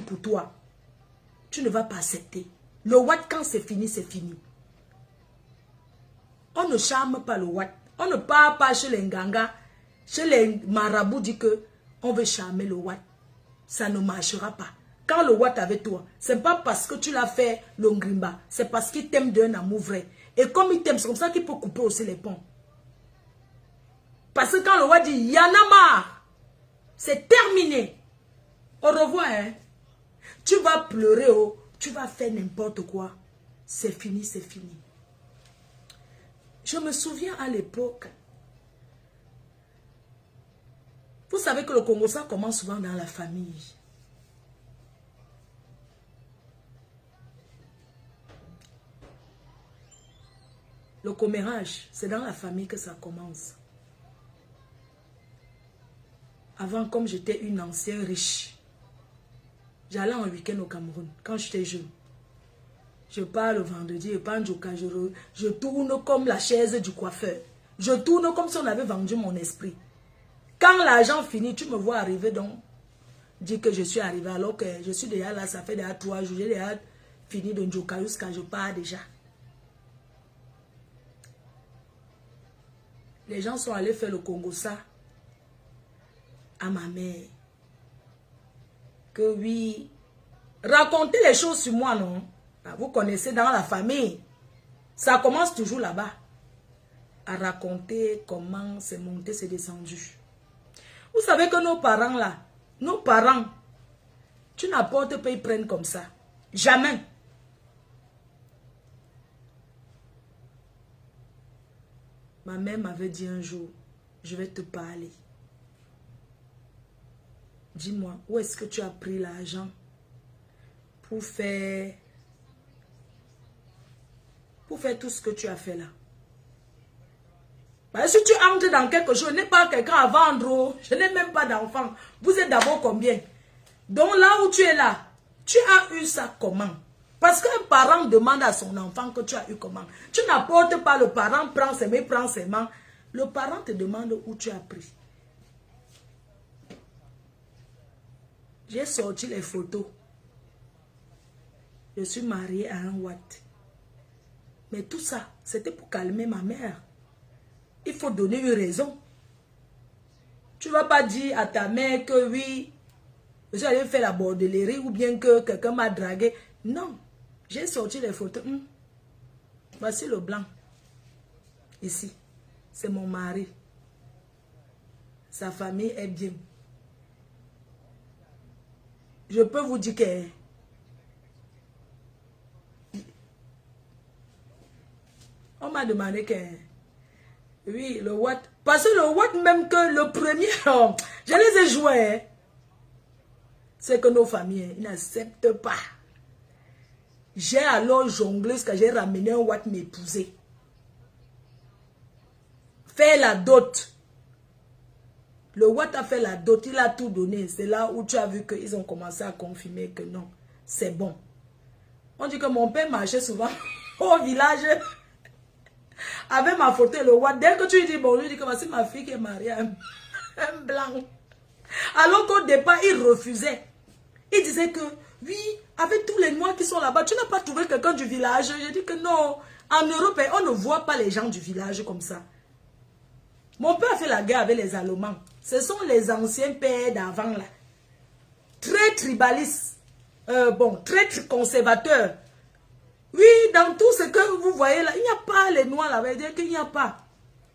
pour toi, tu ne vas pas accepter. Le Wat, quand c'est fini, c'est fini. On ne charme pas le Wat. On ne part pas chez les Nganga, chez les marabouts, dit que on veut charmer le Wat. Ça ne marchera pas. Quand le Wat avec toi, c'est pas parce que tu l'as fait le Ngrimba, c'est parce qu'il t'aime d'un amour vrai. Et comme il t'aime, c'est comme ça qu'il peut couper aussi les ponts. Parce que quand le Wat dit, y en a marre, c'est terminé. Au revoir, hein. Tu vas pleurer, oh, tu vas faire n'importe quoi. C'est fini, c'est fini. Je me souviens à l'époque, vous savez que le Congo, ça commence souvent dans la famille. Le commérage, c'est dans la famille que ça commence. Avant, comme j'étais une ancienne riche, j'allais en week-end au Cameroun, quand j'étais jeune. Je pars le vendredi, et pas je tourne comme la chaise du coiffeur. Je tourne comme si on avait vendu mon esprit. Quand l'argent finit, tu me vois arriver, donc, dis que je suis arrivé, alors que je suis déjà là, ça fait déjà 3 jours, j'ai déjà fini de Njoka jusqu'à je pars déjà. Les gens sont allés faire le Congo ça à ma mère. Que oui, racontez les choses sur moi, non? Vous connaissez dans la famille. Ça commence toujours là-bas. À raconter comment c'est monté, c'est descendu. Vous savez que nos parents là, nos parents, tu n'apportes pas, ils prennent comme ça. Jamais. Ma mère m'avait dit un jour, je vais te parler. Dis-moi, où est-ce que tu as pris l'argent pour faire tout ce que tu as fait là? Parce que si tu entres dans quelque chose, je n'ai pas quelqu'un à vendre, je n'ai même pas d'enfant. Vous êtes d'abord combien? Donc là où tu es là, tu as eu ça comment? Parce qu'un parent demande à son enfant que tu as eu comment. Tu n'apportes pas, le parent prend ses mains, prend ses mains. Le parent te demande où tu as pris. J'ai sorti les photos. Je suis mariée à un Wat. Mais tout ça, c'était pour calmer ma mère. Il faut donner une raison. Tu ne vas pas dire à ta mère que oui, je suis allé faire la bordellerie ou bien que quelqu'un m'a dragué. Non. J'ai sorti les photos. Voici le blanc. Ici. C'est mon mari. Sa famille est bien. Je peux vous dire que on m'a demandé que oui, le Wat. Parce que le Wat, même que le premier, je les ai joués. C'est que nos familles, ils n'acceptent pas. J'ai alors jonglé jusqu'à j'ai ramené un Wat m'épouser. Faire la dot. Le Wat a fait la dot, il a tout donné. C'est là où tu as vu qu'ils ont commencé à confirmer que non, c'est bon. On dit que mon père marchait souvent au village avec ma photo et le Wat. Dès que tu lui dis bon, lui dit que voici ma fille qui est mariée à un blanc. Alors qu'au départ, il refusait. Il disait que oui, avec tous les noirs qui sont là-bas, tu n'as pas trouvé quelqu'un du village. Je dis que non, en Europe, on ne voit pas les gens du village comme ça. Mon père a fait la guerre avec les Allemands. Ce sont les anciens pères d'avant là. Très tribalistes. Très conservateurs. Oui, dans tout ce que vous voyez là, il n'y a pas les noirs là. Il dit qu'il n'y a pas.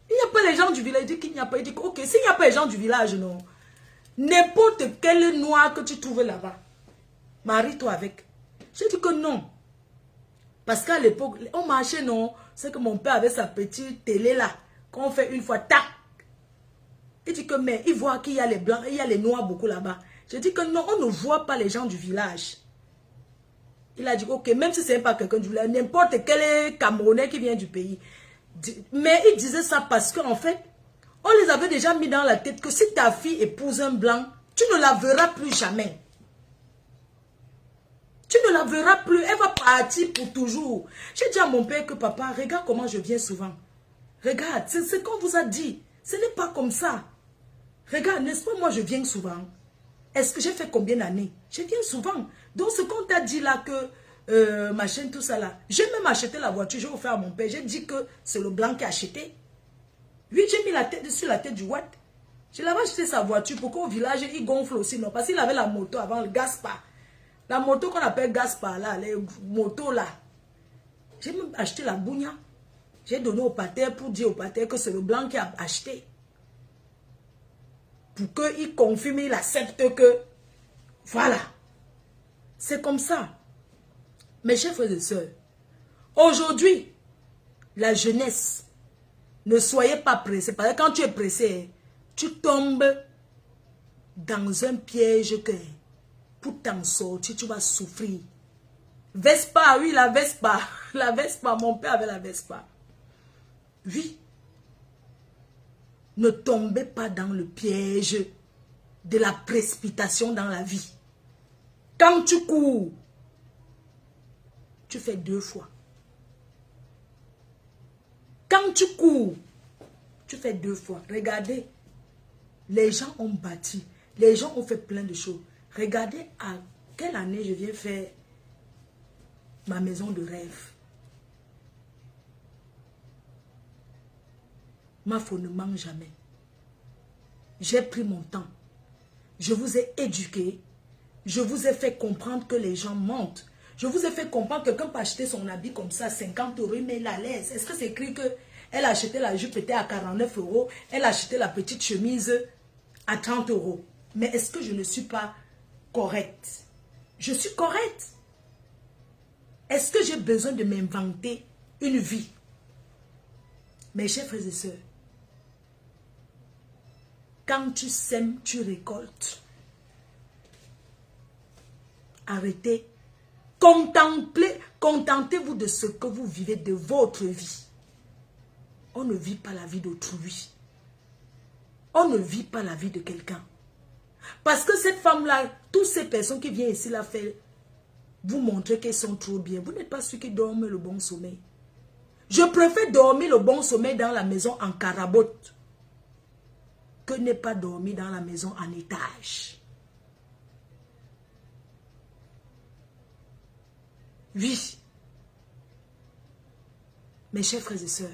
Il n'y a pas les gens du village. Il dit qu'il n'y a pas. Il dit ok, s'il n'y a pas les gens du village, non. N'importe quel noir que tu trouves là-bas, marie-toi avec. J'ai dit que non. Parce qu'à l'époque, on marchait, non. C'est que mon père avait sa petite télé là. Qu'on fait une fois, tac. Il dit que, mais il voit qu'il y a les blancs, il y a les noirs beaucoup là-bas. Je dis que non, on ne voit pas les gens du village. Il a dit, ok, même si ce n'est pas quelqu'un du village, n'importe quel Camerounais qui vient du pays. Mais il disait ça parce qu'en fait, on les avait déjà mis dans la tête que si ta fille épouse un blanc, tu ne la verras plus jamais. Tu ne la verras plus, elle va partir pour toujours. J'ai dit à mon père que papa, regarde comment je viens souvent. Regarde, c'est ce qu'on vous a dit. Ce n'est pas comme ça. Regarde, n'est-ce pas, moi je viens souvent. Est-ce que j'ai fait combien d'années? Je viens souvent. Donc, ce qu'on t'a dit là que ma chaîne, tout ça là, j'ai même acheté la voiture, j'ai offert à mon père. J'ai dit que c'est le blanc qui a acheté. Oui, j'ai mis la tête sur la tête du Watt. Je l'avais acheté sa voiture pour qu'au village, il gonfle aussi. Non, parce qu'il avait la moto avant, le Gaspard. La moto qu'on appelle Gaspard là, les motos là. J'ai même acheté la bougna. J'ai donné au pater pour dire au pater que c'est le blanc qui a acheté. Pour qu'il confirme, il accepte que, voilà. C'est comme ça. Mes chers frères et sœurs, aujourd'hui, la jeunesse, ne soyez pas pressés. Parce que quand tu es pressé, tu tombes dans un piège que pour t'en sortir, tu vas souffrir. Vespa, oui, la Vespa. La Vespa, mon père avait la Vespa. Oui. Ne tombez pas dans le piège de la précipitation dans la vie. Quand tu cours, tu fais 2 fois. Quand tu cours, tu fais 2 fois. Regardez, les gens ont bâti, les gens ont fait plein de choses. Regardez à quelle année je viens faire ma maison de rêve. Ma foi ne manque jamais. J'ai pris mon temps. Je vous ai éduqué. Je vous ai fait comprendre que les gens mentent. Je vous ai fait comprendre que quelqu'un peut acheter son habit comme ça, 50 €, mais il est à l'aise. Est-ce que c'est écrit qu'elle a acheté la jupe peut-être à 49 €, elle a acheté la petite chemise à 30 €. Mais est-ce que je ne suis pas correcte? Je suis correcte. Est-ce que j'ai besoin de m'inventer une vie? Mes chers frères et sœurs, quand tu sèmes, tu récoltes. Arrêtez. Contentez-vous de ce que vous vivez de votre vie. On ne vit pas la vie d'autrui. On ne vit pas la vie de quelqu'un. Parce que cette femme-là, toutes ces personnes qui viennent ici la faire, vous montrer qu'elles sont trop bien. Vous n'êtes pas ceux qui dorment le bon sommeil. Je préfère dormir le bon sommeil dans la maison en carabote que ne pas dormir dans la maison en étage. Oui. Mes chers frères et sœurs,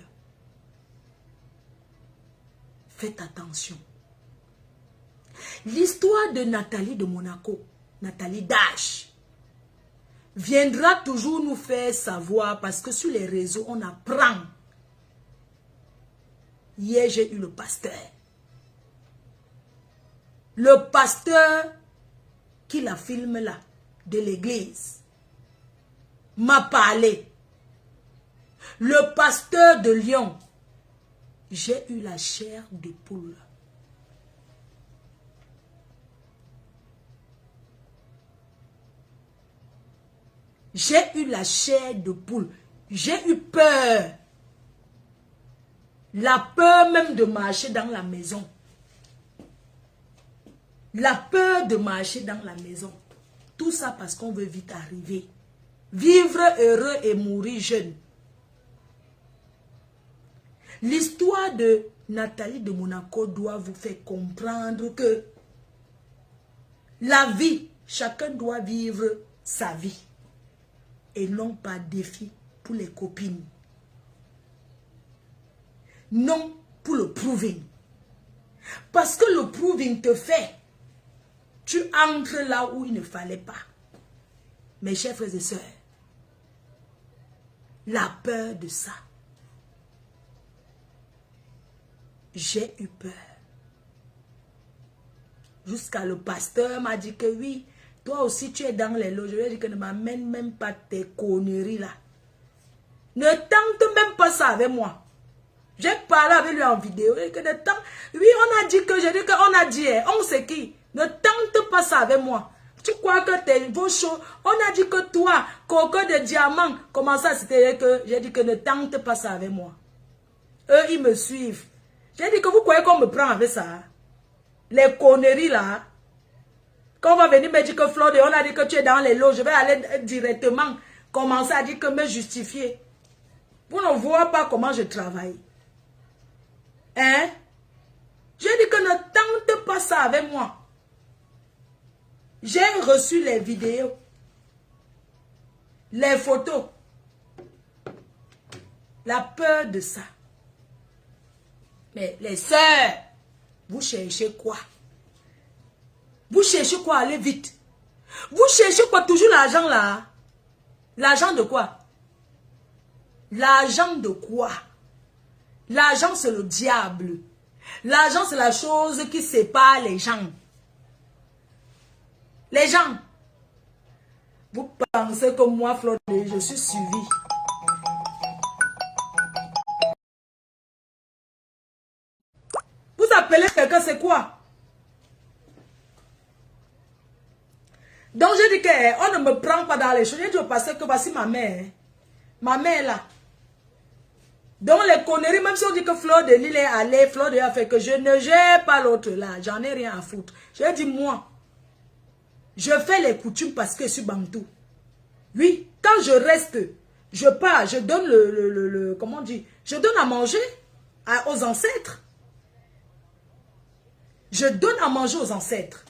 faites attention. L'histoire de Nathalie de Monaco, Nathalie Dash, viendra toujours nous faire savoir parce que sur les réseaux, on apprend. Hier, j'ai eu le pasteur. Le pasteur qui la filme là, de l'église, m'a parlé. Le pasteur de Lyon, j'ai eu la chair de poule. J'ai eu la chair de poule. J'ai eu peur. La peur même de marcher dans la maison. La peur de marcher dans la maison. Tout ça parce qu'on veut vite arriver. Vivre heureux et mourir jeune. L'histoire de Nathalie de Monaco doit vous faire comprendre que la vie, chacun doit vivre sa vie. Et non pas défi pour les copines. Non pour le proving. Parce que le proving te fait, tu entres là où il ne fallait pas. Mes chers frères et sœurs, la peur de ça. J'ai eu peur. Jusqu'à le pasteur m'a dit que oui, toi aussi tu es dans les loges. Je lui ai dit que ne m'amène même pas tes conneries là. Ne tente même pas ça avec moi. J'ai parlé avec lui en vidéo. Et que oui, on a dit que, j'ai dit qu'on a dit, on sait qui. Ne tente pas ça avec moi. Tu crois que t'es vos choses. On a dit que toi, coco de diamant, comment ça c'était que j'ai dit que ne tente pas ça avec moi. Eux, ils me suivent. J'ai dit que vous croyez qu'on me prend avec ça. Les conneries là. Quand on va venir me dire que Flore, on a dit que tu es dans les lots, je vais aller directement commencer à dire que me justifier. Vous ne voyez pas comment je travaille. Hein? J'ai dit que ne tente pas ça avec moi. J'ai reçu les vidéos, les photos. La peur de ça. Mais les sœurs, vous cherchez quoi? Vous cherchez quoi? Allez vite. Vous cherchez quoi? Toujours l'argent là? L'argent de quoi? L'argent de quoi? L'argent c'est le diable. L'argent c'est la chose qui sépare les gens. Les gens. Vous pensez que moi, Fleur, je suis suivi. Vous appelez quelqu'un, c'est quoi? Donc je dis qu'on ne me prend pas dans les choses. Je dis au pasteur que voici ma mère. Ma mère là. Donc les conneries, même si on dit que Fleur de Lille est allée, Fleur de Lille a fait que je ne gère pas l'autre là. J'en ai rien à foutre. Je dis moi. Je fais les coutumes parce que je suis bantou. Oui, quand je reste, je pars, je donne comment on dit, je donne à manger aux ancêtres. Je donne à manger aux ancêtres.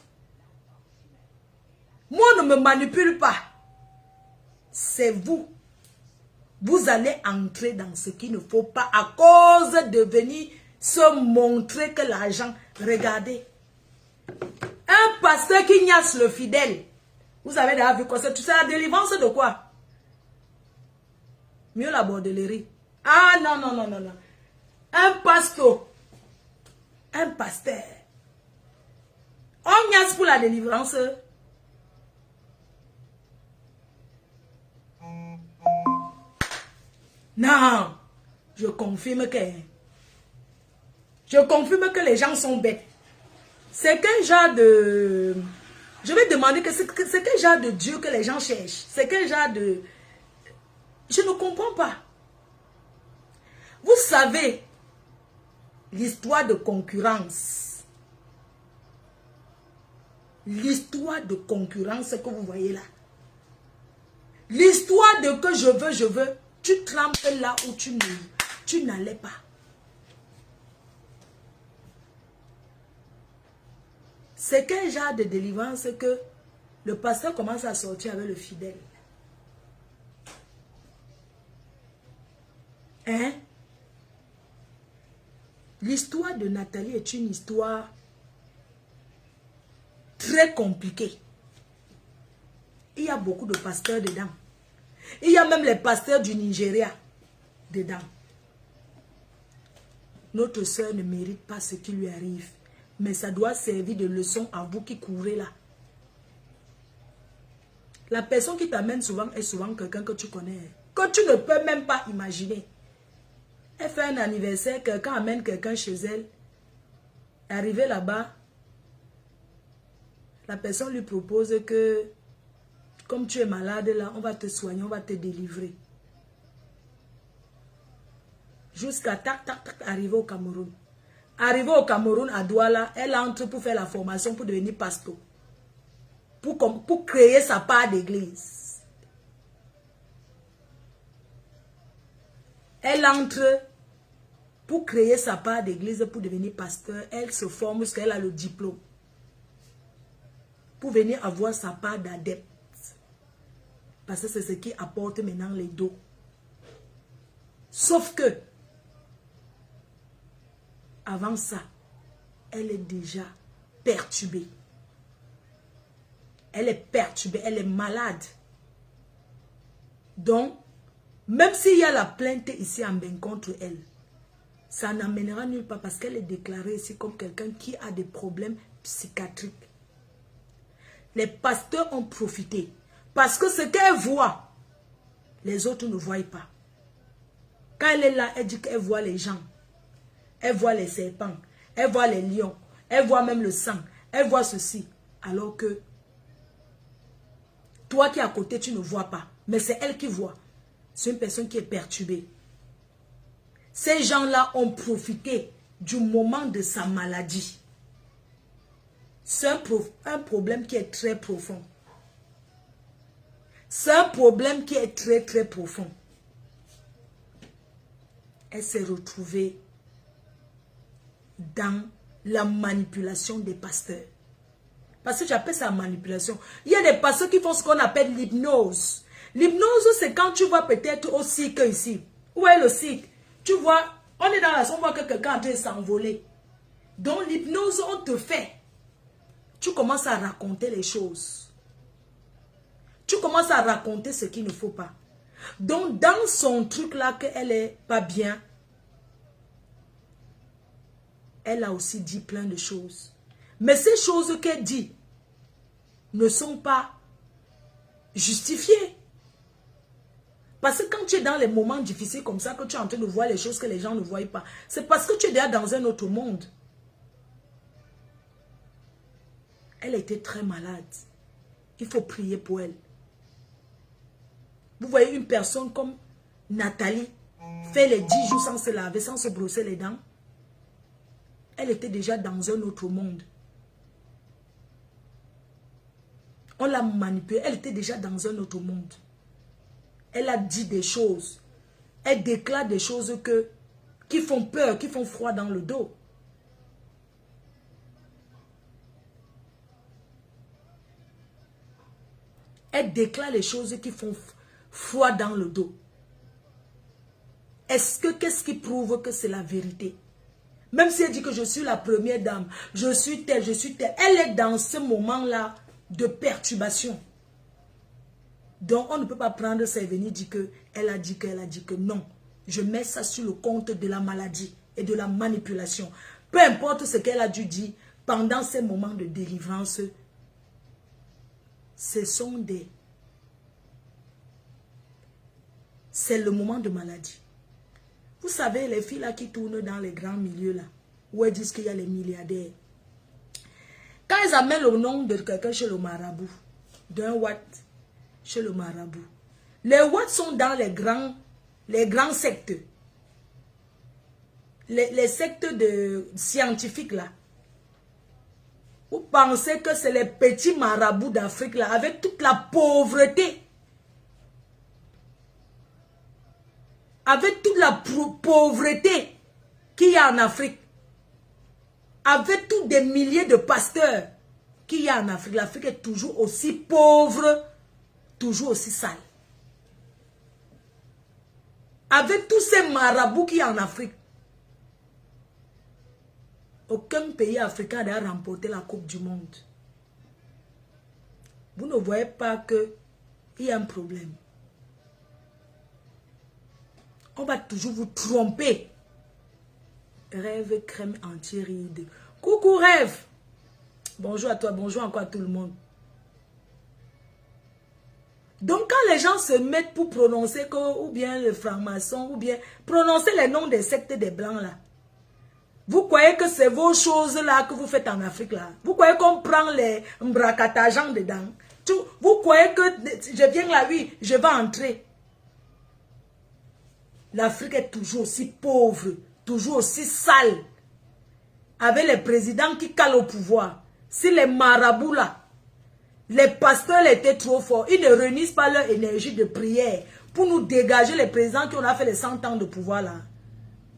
Moi, ne me manipule pas. C'est vous. Vous allez entrer dans ce qu'il ne faut pas à cause de venir se montrer que l'argent, regardez. Un pasteur qui niasse le fidèle. Vous avez déjà vu quoi? Tu sais la délivrance de quoi? Mieux la bordellerie. Ah non, non, non, non, non. Un pasteur. Un pasteur. On niasse pour la délivrance. Non. Je confirme que les gens sont bêtes. C'est quel genre de... Je vais demander que c'est quel genre de Dieu que les gens cherchent. C'est quel genre de... Je ne comprends pas. Vous savez, l'histoire de concurrence. L'histoire de concurrence que vous voyez là. L'histoire de que je veux. Tu trempes là où tu n'allais pas. C'est quel genre de délivrance que le pasteur commence à sortir avec le fidèle? Hein? L'histoire de Nathalie est une histoire très compliquée. Il y a beaucoup de pasteurs dedans. Il y a même les pasteurs du Nigeria dedans. Notre soeur ne mérite pas ce qui lui arrive. Mais ça doit servir de leçon à vous qui courez là. La personne qui t'amène souvent est souvent quelqu'un que tu connais. Que tu ne peux même pas imaginer. Elle fait un anniversaire, quelqu'un amène quelqu'un chez elle. Arrivé là-bas, la personne lui propose que, comme tu es malade là, on va te soigner, on va te délivrer. Jusqu'à tac, tac, tac, arriver au Cameroun. Arrivée au Cameroun, à Douala, elle entre pour faire la formation pour devenir pasteur. Pour créer sa part d'église. Elle entre pour créer sa part d'église, pour devenir pasteur. Elle se forme parce qu'elle a le diplôme. Pour venir avoir sa part d'adepte. Parce que c'est ce qui apporte maintenant les dos. Sauf que, avant ça, elle est déjà perturbée. Elle est perturbée, elle est malade. Donc, même s'il y a la plainte ici en bain contre elle, ça n'amènera nulle part parce qu'elle est déclarée ici comme quelqu'un qui a des problèmes psychiatriques. Les pasteurs ont profité parce que ce qu'elle voit, les autres ne voient pas. Quand elle est là, elle dit qu'elle voit les gens. Elle voit les serpents, elle voit les lions, elle voit même le sang, elle voit ceci. Alors que toi qui es à côté, tu ne vois pas. Mais c'est elle qui voit. C'est une personne qui est perturbée. Ces gens-là ont profité du moment de sa maladie. C'est un problème qui est très profond. C'est un problème qui est très très profond. Elle s'est retrouvée dans la manipulation des pasteurs. Parce que j'appelle ça manipulation. Il y a des pasteurs qui font ce qu'on appelle l'hypnose. L'hypnose, c'est quand tu vois peut-être au cirque ici. Où est le cirque? Tu vois, on est dans la zone, on voit que quelqu'un est en train de s'envoler. Donc l'hypnose, on te fait. Tu commences à raconter les choses. Tu commences à raconter ce qu'il ne faut pas. Donc dans son truc là qu'elle est pas bien, elle a aussi dit plein de choses. Mais ces choses qu'elle dit ne sont pas justifiées. Parce que quand tu es dans les moments difficiles comme ça, que tu es en train de voir les choses que les gens ne voient pas, c'est parce que tu es déjà dans un autre monde. Elle était très malade. Il faut prier pour elle. Vous voyez une personne comme Nathalie fait les 10 jours sans se laver, sans se brosser les dents. Elle était déjà dans un autre monde. On l'a manipulée. Elle était déjà dans un autre monde. Elle a dit des choses. Elle déclare des choses qui font peur, qui font froid dans le dos. Elle déclare les choses qui font froid dans le dos. Qu'est-ce qui prouve que c'est la vérité? Même si elle dit que je suis la première dame, je suis telle. Elle est dans ce moment-là de perturbation. Donc, on ne peut pas prendre ça et venir dire qu'elle a dit que non. Je mets ça sur le compte de la maladie et de la manipulation. Peu importe ce qu'elle a dû dire pendant ces moments de délivrance, ce sont des... C'est le moment de maladie. Vous savez, les filles là qui tournent dans les grands milieux là, où elles disent qu'il y a les milliardaires. Quand elles amènent le nom de quelqu'un chez le marabout, d'un Watt chez le marabout, les Watts sont dans les grands sectes. Les sectes de scientifiques là. Vous pensez que c'est les petits marabouts d'Afrique là, avec toute la pauvreté. Avec toute la pauvreté qu'il y a en Afrique. Avec tous des milliers de pasteurs qu'il y a en Afrique. L'Afrique est toujours aussi pauvre, toujours aussi sale. Avec tous ces marabouts qu'il y a en Afrique. Aucun pays africain n'a remporté la Coupe du Monde. Vous ne voyez pas qu'il y a un problème. On va toujours vous tromper. Rêve crème anti-rides. Coucou Rêve. Bonjour à toi, bonjour encore à tout le monde. Donc quand les gens se mettent pour prononcer ou bien le franc-maçon, ou bien prononcer les noms des sectes des blancs là. Vous croyez que c'est vos choses là que vous faites en Afrique là. Vous croyez qu'on prend les mbracatageants dedans. Vous croyez que je viens là, oui, je vais entrer. L'Afrique est toujours aussi pauvre, toujours aussi sale. Avec les présidents qui calent au pouvoir. Si les marabouts là, les pasteurs étaient trop forts, ils ne réunissent pas leur énergie de prière pour nous dégager les présidents qui ont fait les 100 ans de pouvoir là.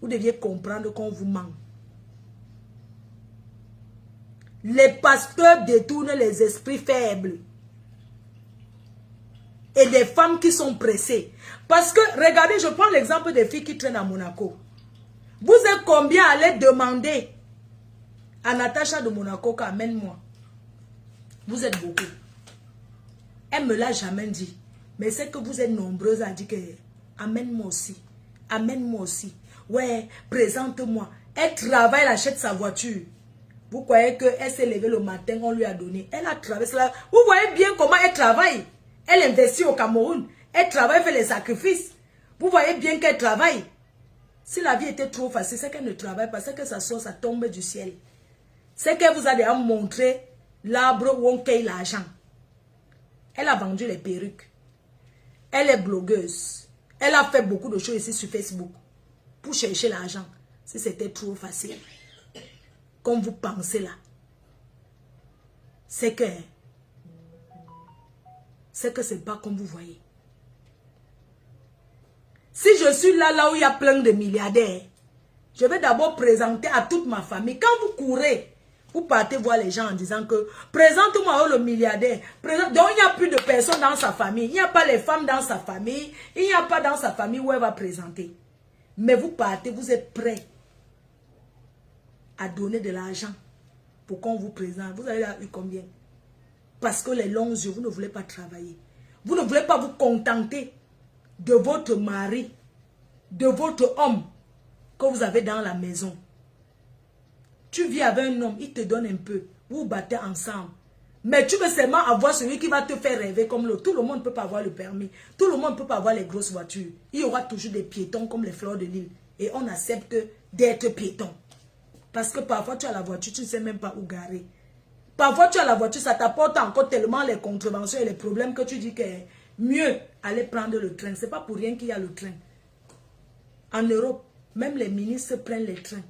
Vous deviez comprendre qu'on vous ment. Les pasteurs détournent les esprits faibles. Et des femmes qui sont pressées. Parce que, regardez, je prends l'exemple des filles qui traînent à Monaco. Vous êtes combien à aller demander à Natacha de Monaco qu'amène-moi? Vous êtes beaucoup. Elle ne me l'a jamais dit. Mais c'est que vous êtes nombreuses à dire que amène-moi aussi. Amène-moi aussi. Ouais, présente-moi. Elle travaille, elle achète sa voiture. Vous croyez qu'elle s'est levée le matin, on lui a donné. Elle a traversé là. Vous voyez bien comment elle travaille. Elle investit au Cameroun. Elle travaille, fait les sacrifices. Vous voyez bien qu'elle travaille. Si la vie était trop facile, c'est qu'elle ne travaille pas. C'est que ça sort, ça tombe du ciel. C'est qu'elle vous a déjà montré l'arbre où on paye l'argent. Elle a vendu les perruques. Elle est blogueuse. Elle a fait beaucoup de choses ici sur Facebook. Pour chercher l'argent. Si c'était trop facile. Comme vous pensez là. C'est que c'est pas comme vous voyez. Si je suis là où il y a plein de milliardaires, je vais d'abord présenter à toute ma famille. Quand vous courez, Vous partez voir les gens en disant que présente-moi le milliardaire. Donc il n'y a plus de personnes dans sa famille. Il n'y a pas les femmes dans sa famille. Il n'y a pas dans sa famille où elle va présenter. Mais vous partez, vous êtes prêts à donner de l'argent pour qu'on vous présente. Vous avez eu combien? Parce que les longs yeux, vous ne voulez pas travailler. Vous ne voulez pas vous contenter de votre mari, de votre homme que vous avez dans la maison. Tu vis avec un homme, il te donne un peu. Vous battez ensemble. Mais tu veux seulement avoir celui qui va te faire rêver comme l'autre. Tout le monde ne peut pas avoir le permis. Tout le monde ne peut pas avoir les grosses voitures. Il y aura toujours des piétons comme les fleurs de l'île. Et on accepte d'être piéton. Parce que parfois tu as la voiture, tu ne sais même pas où garer. Parfois tu as la voiture, ça t'apporte encore tellement les contraventions et les problèmes que tu dis que mieux aller prendre le train. Ce n'est pas pour rien qu'il y a le train. En Europe, même les ministres prennent les trains,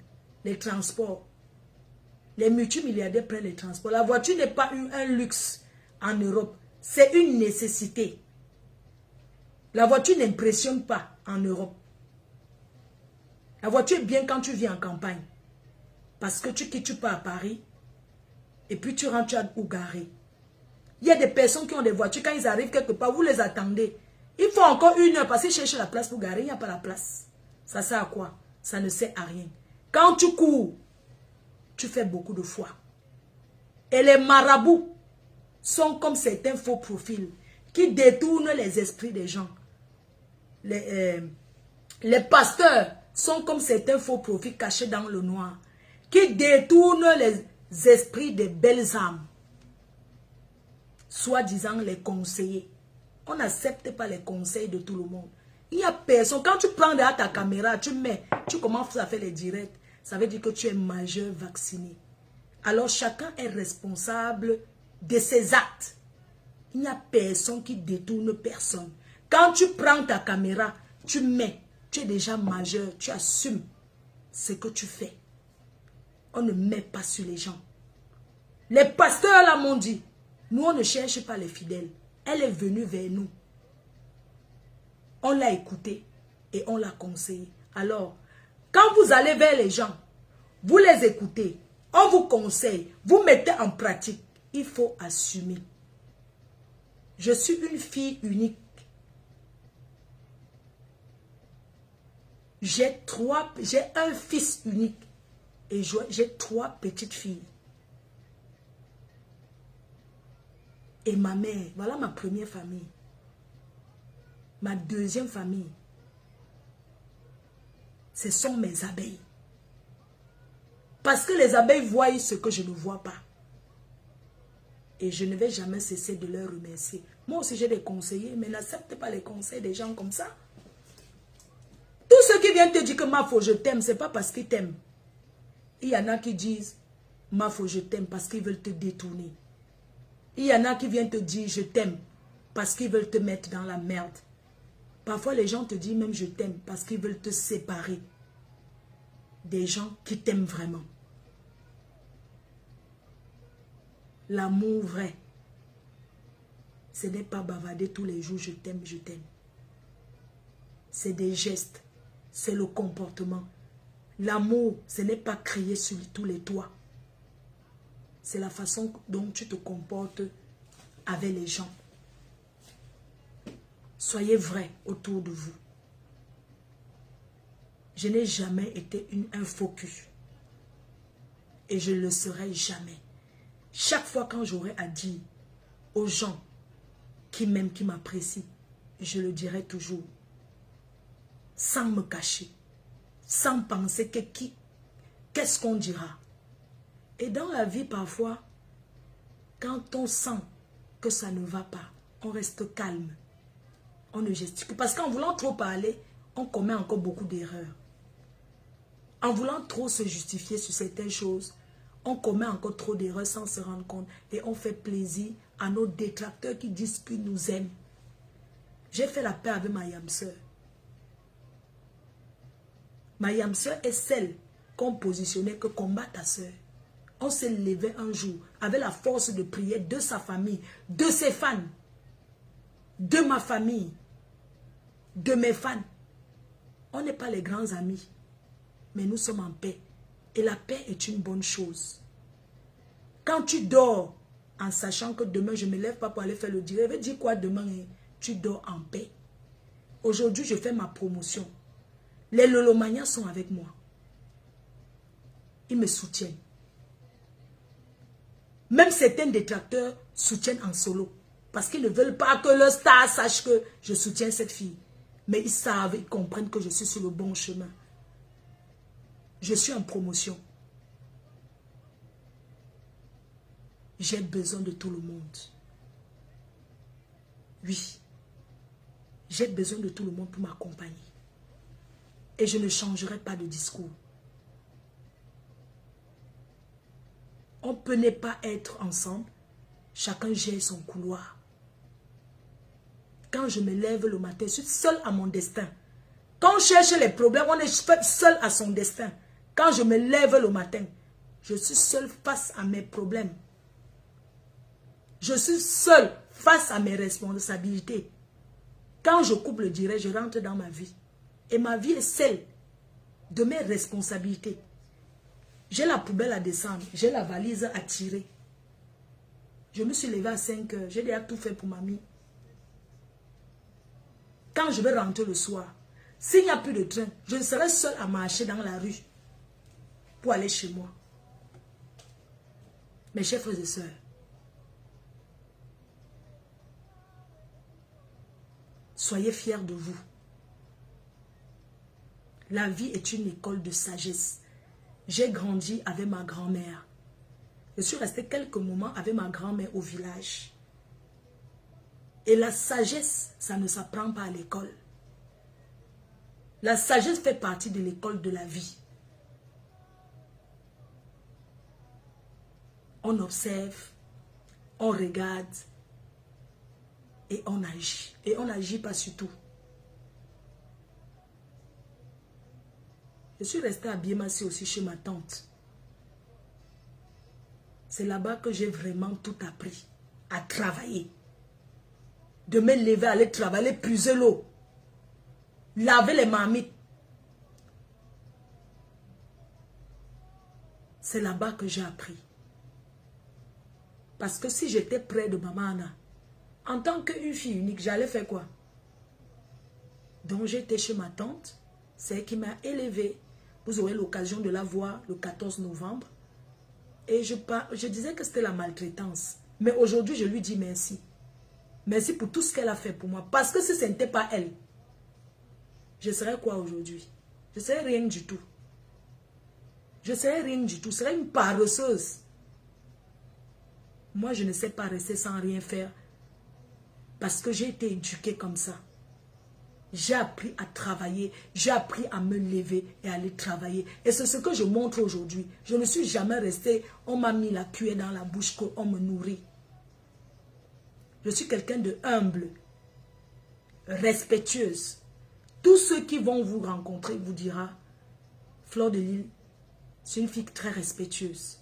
les transports. Les multimilliardaires prennent les transports. La voiture n'est pas un luxe en Europe. C'est une nécessité. La voiture n'impressionne pas en Europe. La voiture est bien quand tu vis en campagne. Parce que tu pars à Paris et puis tu rentres à Ougaré. Il y a des personnes qui ont des voitures. Quand ils arrivent quelque part, vous les attendez. Il faut encore 1 heure parce qu'ils cherchent la place pour garer. Il n'y a pas la place. Ça sert à quoi? Ça ne sert à rien. Quand tu cours, tu fais beaucoup de foi. Et les marabouts sont comme certains faux profils qui détournent les esprits des gens. Les pasteurs sont comme certains faux profils cachés dans le noir qui détournent les esprits des belles âmes. Soi-disant les conseillers. On n'accepte pas les conseils de tout le monde. Il n'y a personne. Quand tu prends derrière ta caméra, tu commences à faire les directs. Ça veut dire que tu es majeur vacciné. Alors chacun est responsable de ses actes. Il n'y a personne qui détourne personne. Quand tu prends ta caméra, tu es déjà majeur, tu assumes ce que tu fais. On ne met pas sur les gens. Les pasteurs là m'ont dit, nous on ne cherche pas les fidèles. Elle est venue vers nous. On l'a écoutée et on l'a conseillée. Alors, quand vous allez vers les gens, vous les écoutez, on vous conseille, vous mettez en pratique, il faut assumer. Je suis une fille unique. J'ai un fils unique et j'ai 3 petites filles. Et ma mère, voilà ma première famille. Ma deuxième famille, ce sont mes abeilles. Parce que les abeilles voient ce que je ne vois pas. Et je ne vais jamais cesser de leur remercier. Moi aussi j'ai des conseillers, mais n'accepte pas les conseils des gens comme ça. Tous ceux qui viennent te dire que Mafo, je t'aime, ce n'est pas parce qu'ils t'aiment. Il y en a qui disent, Mafo, je t'aime parce qu'ils veulent te détourner. Il y en a qui viennent te dire, je t'aime parce qu'ils veulent te mettre dans la merde. Parfois, les gens te disent même, je t'aime parce qu'ils veulent te séparer des gens qui t'aiment vraiment. L'amour vrai, ce n'est pas bavarder tous les jours, je t'aime, je t'aime. C'est des gestes, c'est le comportement. L'amour, ce n'est pas crier sur tous les toits. C'est la façon dont tu te comportes avec les gens. Soyez vrai autour de vous. Je n'ai jamais été un faux cul. Et je ne le serai jamais. Chaque fois quand j'aurai à dire aux gens qui m'aiment, qui m'apprécient, je le dirai toujours. Sans me cacher. Sans penser que qu'est-ce qu'on dira. Et dans la vie, parfois, quand on sent que ça ne va pas, on reste calme. On ne gesticule. Parce qu'en voulant trop parler, on commet encore beaucoup d'erreurs. En voulant trop se justifier sur certaines choses, on commet encore trop d'erreurs sans se rendre compte. Et on fait plaisir à nos détracteurs qui disent qu'ils nous aiment. J'ai fait la paix avec ma yam-sœur. Ma yam-sœur est celle qu'on positionnait que combat ta sœur. On s'est levé un jour avec la force de prière de sa famille, de ses fans, de ma famille, de mes fans. On n'est pas les grands amis, mais nous sommes en paix. Et la paix est une bonne chose. Quand tu dors en sachant que demain, je ne me lève pas pour aller faire le direct, veut dire quoi demain? Tu dors en paix. Aujourd'hui, je fais ma promotion. Les Lolomaniens sont avec moi. Ils me soutiennent. Même certains détracteurs soutiennent en solo. Parce qu'ils ne veulent pas que le star sache que je soutiens cette fille. Mais ils savent, ils comprennent que je suis sur le bon chemin. Je suis en promotion. J'ai besoin de tout le monde. Oui. J'ai besoin de tout le monde pour m'accompagner. Et je ne changerai pas de discours. On peut ne pas être ensemble. Chacun gère son couloir. Quand je me lève le matin, je suis seul à mon destin. Quand on cherche les problèmes, on est seul à son destin. Quand je me lève le matin, je suis seul face à mes problèmes. Je suis seul face à mes responsabilités. Quand je coupe le direct, je rentre dans ma vie. Et ma vie est celle de mes responsabilités. J'ai la poubelle à descendre. J'ai la valise à tirer. Je me suis levée à 5 heures. J'ai déjà tout fait pour mamie. Quand je vais rentrer le soir, s'il n'y a plus de train, je serai seule à marcher dans la rue pour aller chez moi. Mes chers frères et sœurs, soyez fiers de vous. La vie est une école de sagesse. J'ai grandi avec ma grand-mère. Je suis restée quelques moments avec ma grand-mère au village. Et la sagesse, ça ne s'apprend pas à l'école. La sagesse fait partie de l'école de la vie. On observe, on regarde et on agit. Et on n'agit pas sur tout. Je suis restée à Biemassi aussi chez ma tante. C'est là-bas que j'ai vraiment tout appris à travailler. De me lever, aller travailler, puiser l'eau, laver les marmites. C'est là-bas que j'ai appris. Parce que si j'étais près de maman Anna, en tant qu'une fille unique, j'allais faire quoi? Donc j'étais chez ma tante, c'est elle qui m'a élevée. Vous aurez l'occasion de la voir le 14 novembre. Et je disais que c'était la maltraitance. Mais aujourd'hui, je lui dis merci. Merci pour tout ce qu'elle a fait pour moi. Parce que si ce n'était pas elle, je serais quoi aujourd'hui? Je serais rien du tout. Je serais rien du tout. Je serais une paresseuse. Moi, je ne sais pas rester sans rien faire. Parce que j'ai été éduquée comme ça. J'ai appris à travailler, j'ai appris à me lever et à aller travailler. Et c'est ce que je montre aujourd'hui. Je ne suis jamais restée, on m'a mis la cuillère dans la bouche, qu'on me nourrit. Je suis quelqu'un de humble, respectueuse. Tous ceux qui vont vous rencontrer vous dira, Fleur de Lille, c'est une fille très respectueuse.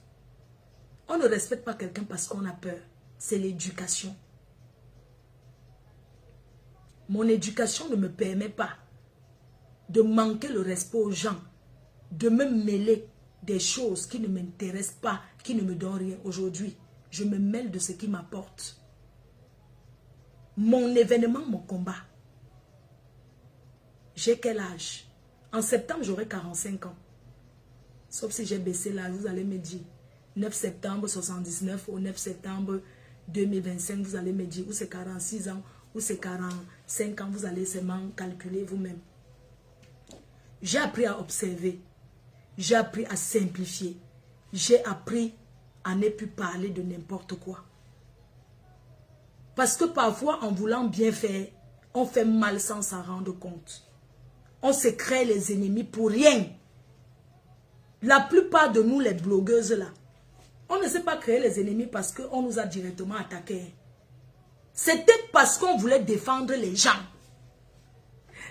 On ne respecte pas quelqu'un parce qu'on a peur. C'est l'éducation. Mon éducation ne me permet pas de manquer le respect aux gens, de me mêler des choses qui ne m'intéressent pas, qui ne me donnent rien. Aujourd'hui, je me mêle de ce qui m'apporte. Mon événement, mon combat. J'ai quel âge? En septembre, j'aurai 45 ans. Sauf si j'ai baissé l'âge, vous allez me dire. 9 septembre 79 au 9 septembre 2025, vous allez me dire, ou c'est 46 ans, ou c'est 45 ans, vous allez seulement calculer vous-même. J'ai appris à observer. J'ai appris à simplifier. J'ai appris à ne plus parler de n'importe quoi. Parce que parfois, en voulant bien faire, on fait mal sans s'en rendre compte. On se crée les ennemis pour rien. La plupart de nous, les blogueuses là, on ne sait pas créer les ennemis parce qu'on nous a directement attaqués. C'était parce qu'on voulait défendre les gens.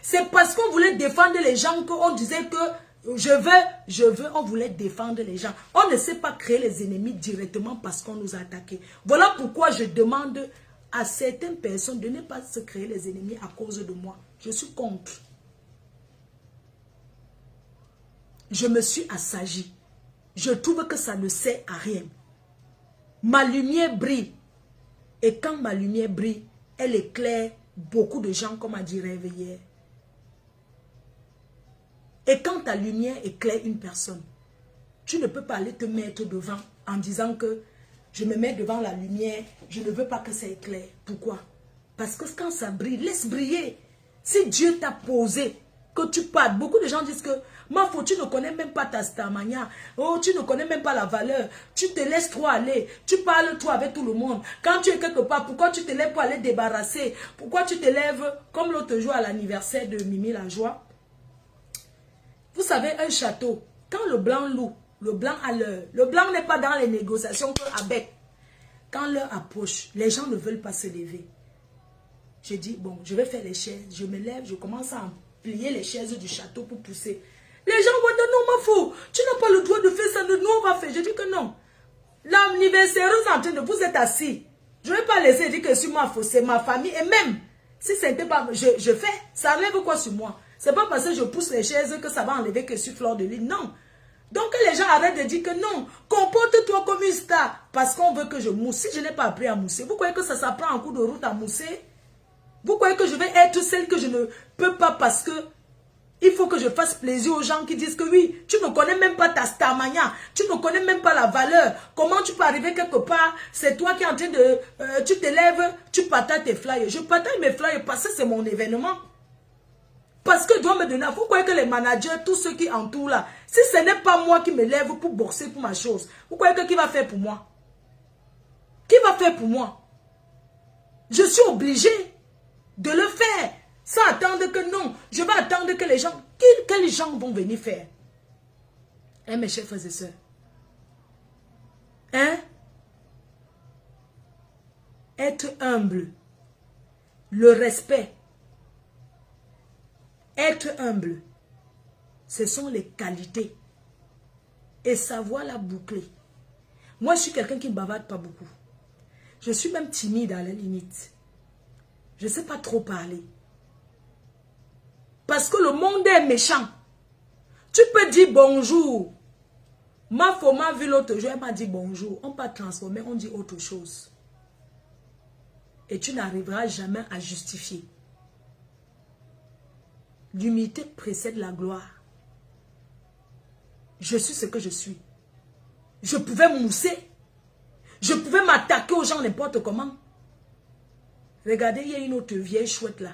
C'est parce qu'on voulait défendre les gens qu'on disait que je veux, on voulait défendre les gens. On ne sait pas créer les ennemis directement parce qu'on nous a attaqués. Voilà pourquoi je demande à certaines personnes de ne pas se créer les ennemis à cause de moi. Je suis contre. Je me suis assagie. Je trouve que ça ne sert à rien. Ma lumière brille. Et quand ma lumière brille, elle éclaire beaucoup de gens, comme a dit Rêve hier. Et quand ta lumière éclaire une personne, tu ne peux pas aller te mettre devant en disant que je me mets devant la lumière, je ne veux pas que ça éclaire. Pourquoi? Parce que quand ça brille, laisse briller. Si Dieu t'a posé, que tu parles, beaucoup de gens disent que ma faute, tu ne connais même pas ta stamania. Oh, tu ne connais même pas la valeur. Tu te laisses trop aller. Tu parles trop avec tout le monde. Quand tu es quelque part, pourquoi tu te lèves pour aller débarrasser? Pourquoi tu te lèves comme l'autre jour à l'anniversaire de Mimi la Joie? Vous savez, un château, quand le blanc loue, le blanc a l'heure. Le blanc n'est pas dans les négociations avec. Quand l'heure approche, les gens ne veulent pas se lever. J'ai dit, bon, je vais faire les chaises. Je me lève, je commence à plier les chaises du château pour pousser. Les gens vont dire, non, ma fou, tu n'as pas le droit de faire ça, nous on va faire. Je dis que non. L'anniversaire, vous êtes assis. Je ne vais pas laisser dire que sur ma faute, c'est ma famille. Et même, si ce n'était pas, je fais, ça enlève quoi sur moi? C'est pas parce que je pousse les chaises que ça va enlever que sur Fleur de Lys. Non. Donc les gens arrêtent de dire que non, comporte-toi comme une star. Parce qu'on veut que je mousse. Si je n'ai pas appris à mousser, vous croyez que ça s'apprend en cours de route à mousser? Vous croyez que je vais être celle que je ne peux pas parce que il faut que je fasse plaisir aux gens qui disent que oui, tu ne connais même pas ta starmania, tu ne connais même pas la valeur. Comment tu peux arriver quelque part? C'est toi qui es en train de... tu te lèves, tu partages tes flyers. Je partage mes flyers parce que c'est mon événement. Parce que doit me donner... Vous croyez que les managers, tous ceux qui entourent là, si ce n'est pas moi qui me lève pour boxer pour ma chose, vous croyez que qui va faire pour moi? Qui va faire pour moi? Je suis obligée de le faire. Sans attendre que non. Je vais attendre que les gens... Quels gens vont venir faire? Hein, mes chers frères et sœurs? Hein? Être humble. Le respect. Être humble. Ce sont les qualités. Et savoir la boucler. Moi, je suis quelqu'un qui ne bavarde pas beaucoup. Je suis même timide à la limite. Je ne sais pas trop parler. Parce que le monde est méchant. Tu peux dire bonjour. Ma femme m'a vu l'autre jour, elle m'a dit bonjour. On peut transformer, on dit autre chose. Et tu n'arriveras jamais à justifier. L'humilité précède la gloire. Je suis ce que je suis. Je pouvais mousser. Je pouvais m'attaquer aux gens n'importe comment. Regardez, il y a une autre vieille chouette là.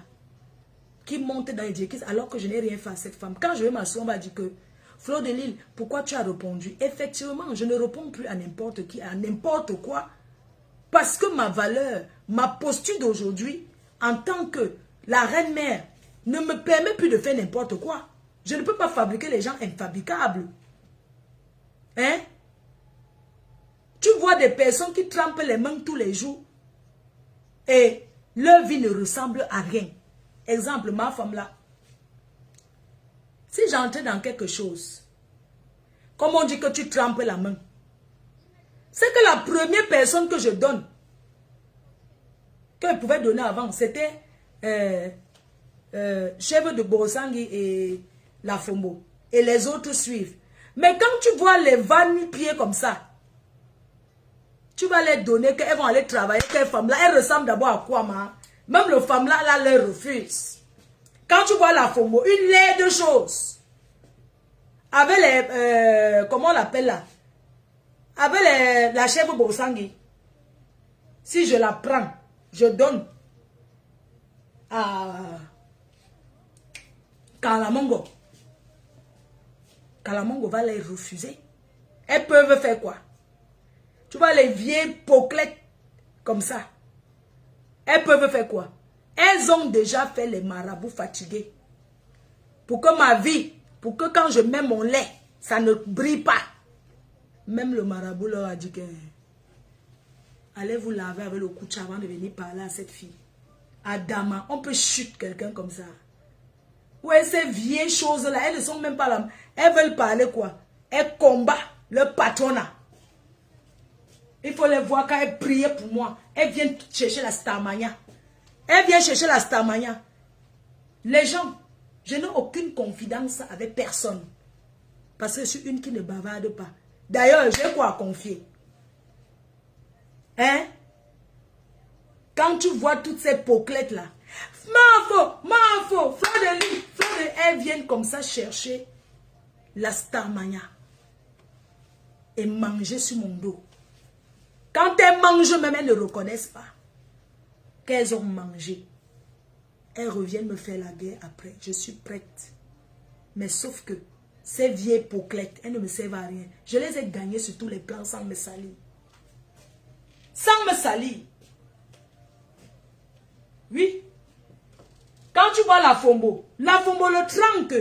Qui monte dans les directrices alors que je n'ai rien fait à cette femme. Quand je vais m'asseoir, on va dire que Fleur de Lys, pourquoi tu as répondu? Effectivement, je ne réponds plus à n'importe qui, à n'importe quoi. Parce que ma valeur, ma posture d'aujourd'hui, en tant que la reine-mère, ne me permet plus de faire n'importe quoi. Je ne peux pas fabriquer les gens infabricables. Hein? Tu vois des personnes qui trempent les mains tous les jours et leur vie ne ressemble à rien. Exemple, ma femme là. Si j'entre dans quelque chose, comme on dit que tu trempes la main, c'est que la première personne que je donne, qu'elle pouvait donner avant, c'était Chèvre de Bossangui et la Fombo. Et les autres suivent. Mais quand tu vois les vannes pieds comme ça, tu vas les donner, qu'elles vont aller travailler, qu'elles femmes là, elles ressemblent d'abord à quoi, ma? Même le femme là, les refuse. Quand tu vois la Fombo, une laide chose. Avec les... comment on l'appelle là? Avec la chèvre Bossangui. Si je la prends, je donne à Kalamongo. Kalamongo va les refuser. Elles peuvent faire quoi? Tu vois les vieilles poclettes comme ça. Elles peuvent faire quoi? Elles ont déjà fait les marabouts fatigués. Pour que ma vie, pour que quand je mets mon lait, ça ne brille pas. Même le marabout leur a dit que allez vous laver avec le couche avant de venir parler à cette fille. Adama, on peut chuter quelqu'un comme ça. Ouais, ces vieilles choses-là, elles ne sont même pas là. Elles veulent parler quoi? Elles combattent le patronat. Il faut les voir quand elles prient pour moi. Elles viennent chercher la starmania. Elles viennent chercher la starmania. Les gens, je n'ai aucune confidence avec personne. Parce que je suis une qui ne bavarde pas. D'ailleurs, j'ai quoi à confier? Hein? Quand tu vois toutes ces poclettes là, Fleur de Lys, elles viennent comme ça chercher la Starmania et manger sur mon dos. Quand elles mangent, même elles ne reconnaissent pas qu'elles ont mangé. Elles reviennent me faire la guerre après. Je suis prête. Mais sauf que ces vieilles poclettes, elles ne me servent à rien. Je les ai gagnées sur tous les plans sans me salir. Sans me salir. Oui. Quand tu vois la Fombo le 30,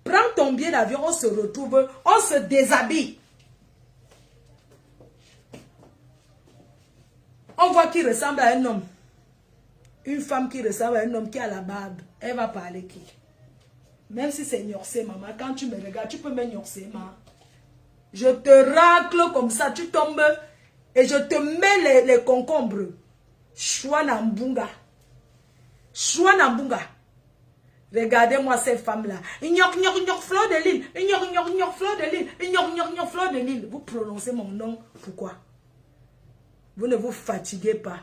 prends ton billet d'avion, on se retrouve, on se déshabille. On voit qu'il ressemble à un homme. Une femme qui ressemble à un homme qui a la barbe. Elle va parler qui? Même si c'est Nyorsé, maman. Quand tu me regardes, tu peux me Nyorsé, maman. Je te racle comme ça. Tu tombes et je te mets les concombres. Chouanambunga. Chouanambunga. Regardez-moi ces femmes-là. Fleur de Lys. Fleur de Lys. Fleur de Lys. Vous prononcez mon nom. Pourquoi? Vous ne vous fatiguez pas.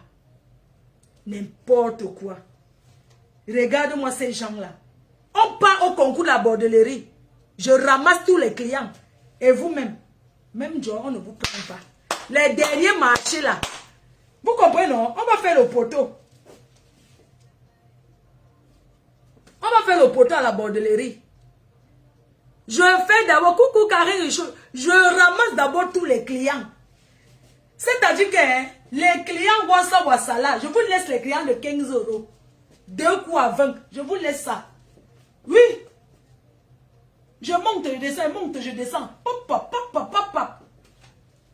N'importe quoi. Regarde-moi ces gens-là. On part au concours de la bordellerie. Je ramasse tous les clients. Et vous-même, même Joe, on ne vous prend pas. Les derniers marchés là. Vous comprenez, non? On va faire le poteau. On va faire le poteau à la bordellerie. Je fais d'abord, coucou Karine, je ramasse d'abord tous les clients. C'est-à-dire que les clients Wassala, je vous laisse les clients de 15 €. 2 coups à 20, je vous laisse ça. Oui. Je monte, je descends, monte, je descends.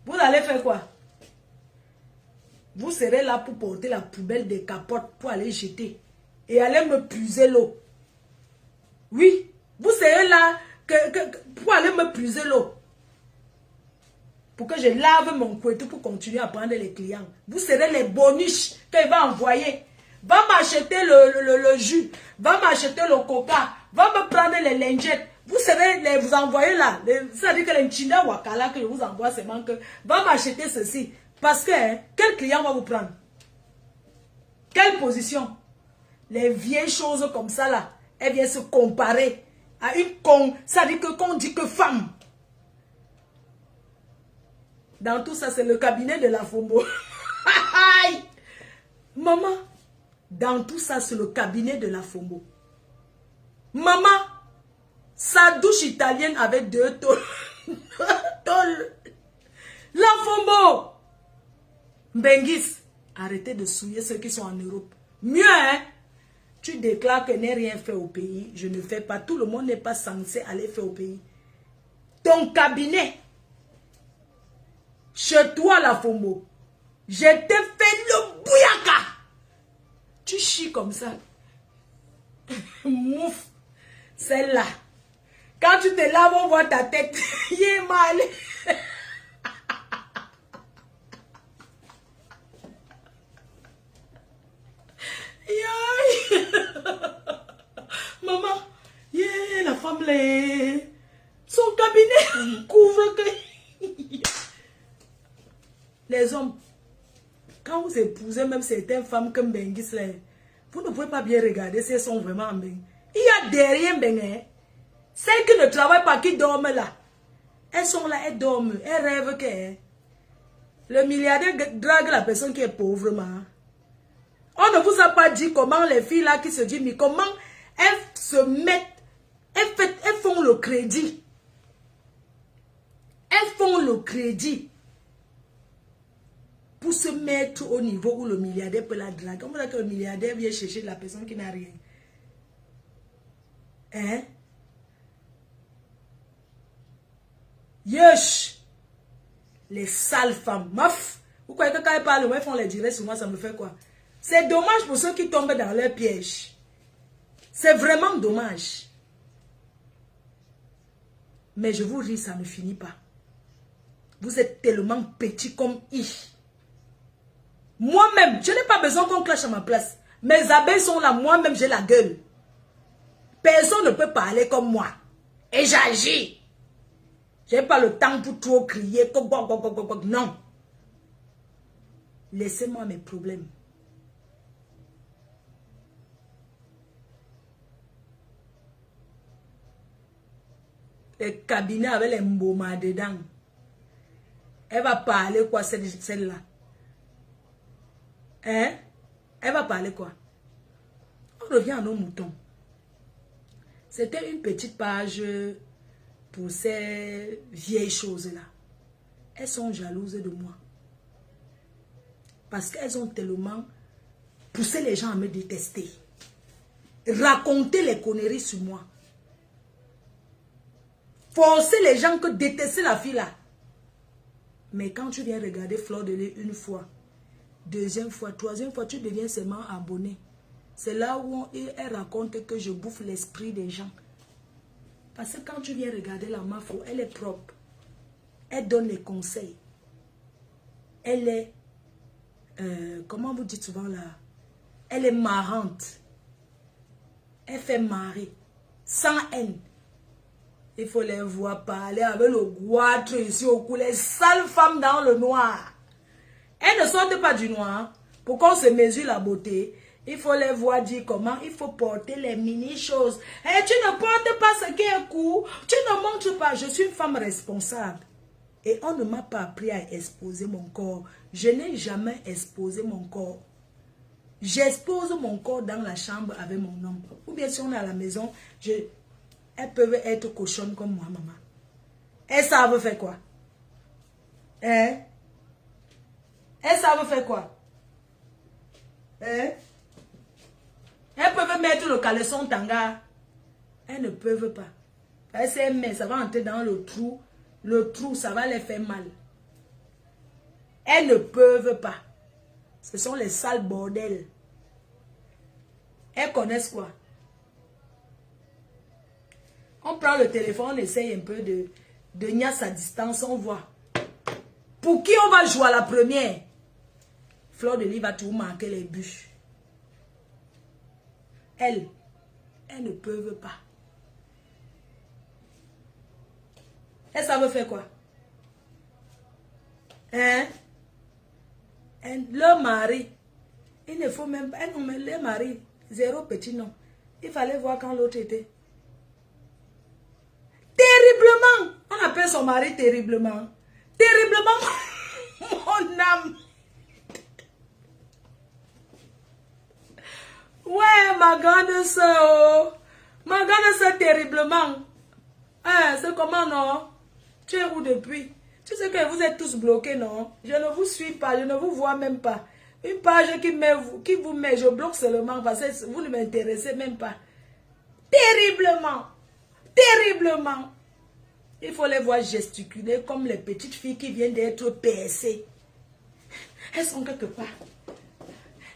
Vous allez faire quoi? Vous serez là pour porter la poubelle des capotes pour aller jeter. Et aller me puiser l'eau. Oui. Vous serez là pour aller me puiser l'eau. Pour que je lave mon couteau pour continuer à prendre les clients. Vous serez les bonus qu'il va envoyer. Va m'acheter le jus. Va m'acheter le coca. Va me prendre les lingettes. Vous serez vous envoyer là. C'est-à-dire que les China Wakala que je vous envoie seulement que va m'acheter ceci. Parce que quel client va vous prendre? Quelle position? Les vieilles choses comme ça là, elles viennent se comparer à une con. C'est-à-dire que qu'on dit que femme. Dans tout ça, c'est le cabinet de la Fombo. Maman, dans tout ça, c'est le cabinet de la Fombo. Maman, sa douche italienne avec 2 tôles. La Fombo. Mbengis, arrêtez de souiller ceux qui sont en Europe. Mieux, hein? Tu déclares que n'est rien fait au pays. Je ne fais pas. Tout le monde n'est pas censé aller faire au pays. Ton cabinet. Chez toi, la Fombo, je t'ai fait le bouyaka. Tu chies comme ça. Mouf. Celle-là. Quand tu te laves, on voit ta tête. Il est mal. Maman, la femme, son cabinet couvre que... Les hommes, quand vous épousez même certaines femmes comme Bengis, vous ne pouvez pas bien regarder si elles sont vraiment en Beng. Il y a derrière Beng, celles qui ne travaillent pas, qui dorment là. Elles sont là, elles dorment, elles rêvent que le milliardaire drague la personne qui est pauvre. On ne vous a pas dit comment les filles là qui se disent, mais comment elles se mettent, elles font le crédit. Elles font le crédit. Pour se mettre au niveau où le milliardaire peut la draguer. On voit que le milliardaire vient chercher la personne qui n'a rien. Hein? Yesh! Les sales femmes. Maf! Vous croyez que quand elles parlent, elles font les directs sur moi, ça me fait quoi? C'est dommage pour ceux qui tombent dans leur piège. C'est vraiment dommage. Mais je vous ris, ça ne finit pas. Vous êtes tellement petit comme I. Moi-même, je n'ai pas besoin qu'on clash à ma place. Mes abeilles sont là, moi-même j'ai la gueule. Personne ne peut parler comme moi. Et j'agis. Je n'ai pas le temps pour trop crier. Non. Laissez-moi mes problèmes. Les cabinets avec les mboma dedans. Elle va parler quoi, celle-là? Hein? Elle va parler quoi? On revient à nos moutons. C'était une petite page pour ces vieilles choses-là. Elles sont jalouses de moi. Parce qu'elles ont tellement poussé les gens à me détester. Raconter les conneries sur moi. Forcer les gens que détester la fille là. Mais quand tu viens regarder Fleur de Lys une fois, deuxième fois, troisième fois, tu deviens seulement abonné. C'est là où elle raconte que je bouffe l'esprit des gens. Parce que quand tu viens regarder la Mafro, elle est propre. Elle donne les conseils. Elle est, comment vous dites souvent là? Elle est marrante. Elle fait marrer. Sans haine. Il faut les voir parler avec le goitre ici au cou. Les sales femmes dans le noir. Elles ne sortent pas du noir. Pour qu'on se mesure la beauté, il faut les voir dire comment il faut porter les mini-choses. Et tu ne portes pas ce qui est court. Tu ne montres pas. Je suis une femme responsable. Et on ne m'a pas appris à exposer mon corps. Je n'ai jamais exposé mon corps. J'expose mon corps dans la chambre avec mon homme. Ou bien si on est à la maison, elles peuvent être cochonnes comme moi, maman. Elles savent faire quoi? Hein? Elles savent faire quoi? Hein? Elles peuvent mettre le caleçon tanga. Elles ne peuvent pas. Mais ça va entrer dans le trou. Le trou, ça va les faire mal. Elles ne peuvent pas. Ce sont les sales bordels. Elles connaissent quoi? On prend le téléphone, on essaye un peu de niasse à distance, on voit. Pour qui on va jouer à la première? Fleur de Lys va tout marquer les bûches. Elles ne peuvent pas. Elles savent faire quoi? Hein? Leur mari, il ne faut même pas, elles n'ont même leur mari, zéro petit nom. Il fallait voir quand l'autre était. Terriblement! On appelle son mari terriblement. Terriblement, mon âme. Ouais, ma grande soeur. Ma grande soeur terriblement. Hein, c'est comment non? Tu es où depuis? Tu sais que vous êtes tous bloqués, non? Je ne vous suis pas, je ne vous vois même pas. Une page qui vous met, je bloque seulement parce que vous ne m'intéressez même pas. Terriblement. Terriblement. Il faut les voir gesticuler comme les petites filles qui viennent d'être percées. Elles sont quelque part.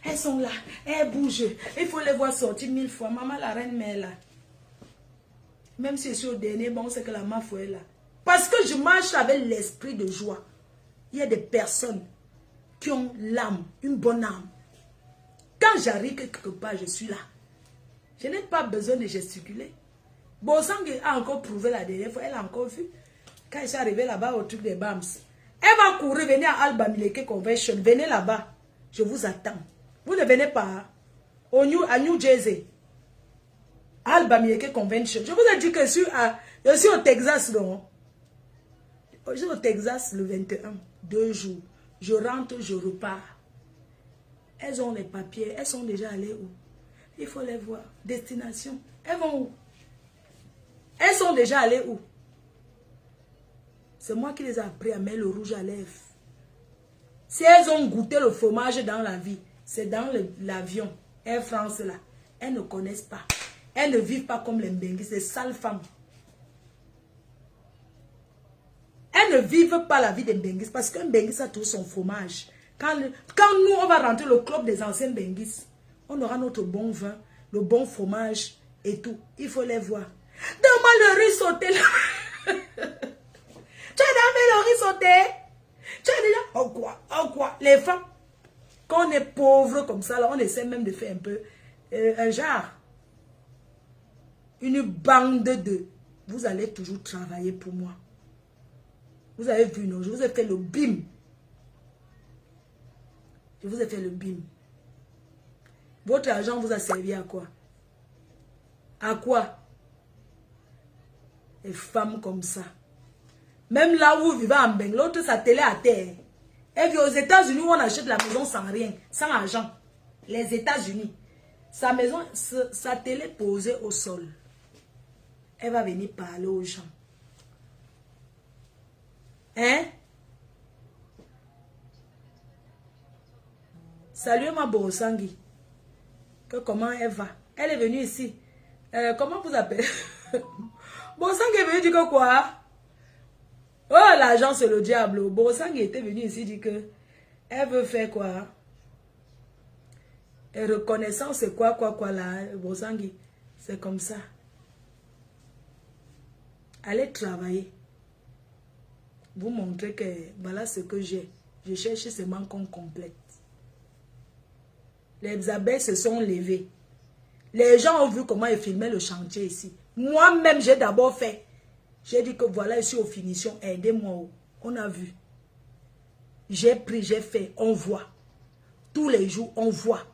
Elles sont là. Elles bougent. Il faut les voir sortir 1000 fois. Maman, la reine mère là. Même si je suis au dernier, bon, c'est que la Mafro est là. Parce que je marche avec l'esprit de joie. Il y a des personnes qui ont l'âme, une bonne âme. Quand j'arrive quelque part, je suis là. Je n'ai pas besoin de gesticuler. Bosang a encore prouvé la dernière fois, elle a encore vu. Quand je suis arrivé là-bas au truc des BAMS, elle va courir, venez à Alba Mileke Convention, venez là-bas. Je vous attends. Vous ne venez pas à New Jersey. Alba Mileke Convention. Je vous ai dit que je suis au Texas, non? Je suis au Texas le 21, 2 jours. Je rentre, je repars. Elles ont les papiers, elles sont déjà allées où? Il faut les voir. Destination. Elles vont où? Elles sont déjà allées où? C'est moi qui les ai appris à mettre le rouge à lèvres. Si elles ont goûté le fromage dans la vie, c'est dans l'avion. Air France là. Elles ne connaissent pas. Elles ne vivent pas comme les Mbenguis, ces sales femmes. Elles ne vivent pas la vie des Mbenguis parce qu'un Mbenguis a tout son fromage. Quand nous, on va rentrer le club des anciens Mbenguis, on aura notre bon vin, le bon fromage et tout. Il faut les voir. Donne-moi le riz sauté là. Tu as donné le riz sauté? Tu as déjà... Oh quoi? Oh quoi? Les femmes, quand on est pauvre comme ça, là, on essaie même de faire un peu un genre. Une bande de... Vous allez toujours travailler pour moi. Vous avez vu, non? Je vous ai fait le bim. Je vous ai fait le bim. Votre argent vous a servi à quoi? À quoi? Les femmes comme ça. Même là où vous vivez en Beng, l'autre sa télé à terre. Elle vit aux États-Unis où on achète la maison sans rien, sans argent. Les États-Unis. Sa maison, sa télé posée au sol. Elle va venir parler aux gens. Hein? Salut ma Borosangui. Comment elle va? Elle est venue ici. Comment vous appelez? Borosangui est venue dire que quoi? Oh, l'argent c'est le diable. Borosangui était venue ici dire que elle veut faire quoi? Et reconnaissance c'est quoi là? Borosangui, c'est comme ça. Allez travailler. Vous montrer que voilà ce que j'ai. Je cherche seulement qu'on complète. Les abeilles se sont levées. Les gens ont vu comment ils filmaient le chantier ici. Moi-même, j'ai d'abord fait. J'ai dit que voilà, je suis aux finitions. Aidez-moi. On a vu. J'ai pris, j'ai fait. On voit. Tous les jours, on voit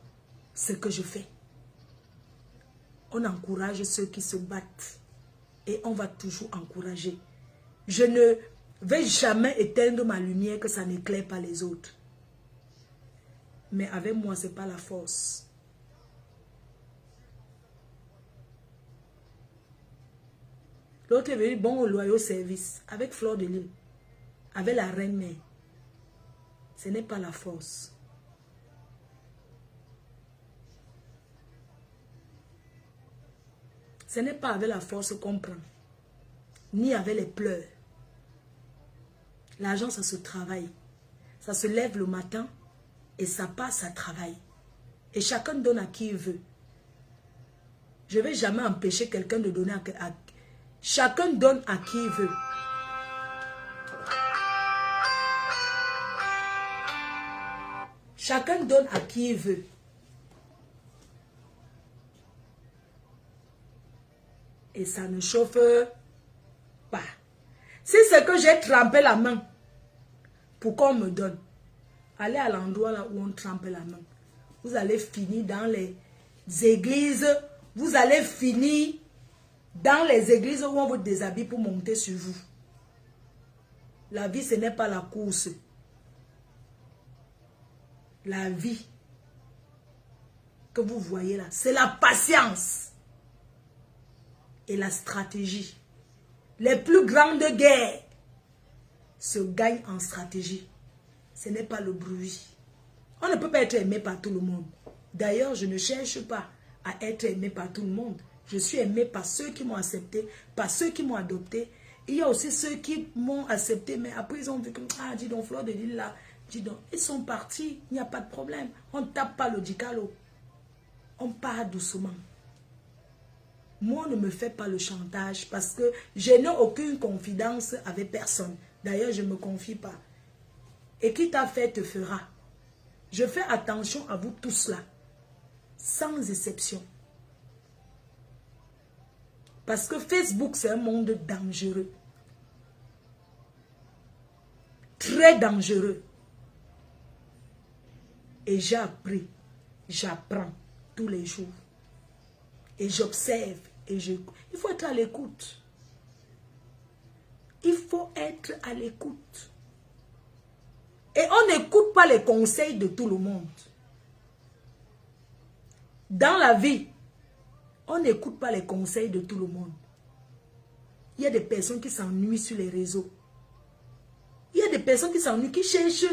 ce que je fais. On encourage ceux qui se battent. Et on va toujours encourager. Je ne vais jamais éteindre ma lumière que ça n'éclaire pas les autres. Mais avec moi, ce n'est pas la force. L'autre est venu bon au loyau service. Avec Fleur de Lille. Avec la reine-mère. Ce n'est pas la force. Ce n'est pas avec la force qu'on prend. Ni avec les pleurs. L'argent, ça se travaille. Ça se lève le matin. Et ça passe à travail. Et chacun donne à qui il veut. Je ne vais jamais empêcher quelqu'un de donner à... Chacun donne à qui il veut. Chacun donne à qui il veut. Et ça ne chauffe pas. Si c'est que j'ai trempé la main pour qu'on me donne, allez à l'endroit là où on trempe la main. Vous allez finir dans les églises. Vous allez finir dans les églises où on vous déshabille pour monter sur vous. La vie, ce n'est pas la course. La vie que vous voyez là, c'est la patience et la stratégie. Les plus grandes guerres se gagnent en stratégie. Ce n'est pas le bruit. On ne peut pas être aimé par tout le monde. D'ailleurs, je ne cherche pas à être aimé par tout le monde. Je suis aimé par ceux qui m'ont accepté, par ceux qui m'ont adopté. Il y a aussi ceux qui m'ont accepté, mais après ils ont vu que, ah, dis donc, Fleur de Lille là, dis donc, ils sont partis, il n'y a pas de problème. On ne tape pas le dicalo. On part doucement. Moi, on ne me fait pas le chantage parce que je n'ai aucune confidence avec personne. D'ailleurs, je ne me confie pas. Et qui t'a fait te fera. Je fais attention à vous tous là. Sans exception. Parce que Facebook, c'est un monde dangereux. Très dangereux. Et j'ai appris, j'apprends tous les jours. Et j'observe. Il faut être à l'écoute. Il faut être à l'écoute. Et on n'écoute pas les conseils de tout le monde. Dans la vie, on n'écoute pas les conseils de tout le monde. Il y a des personnes qui s'ennuient sur les réseaux. Il y a des personnes qui s'ennuient, qui cherchent.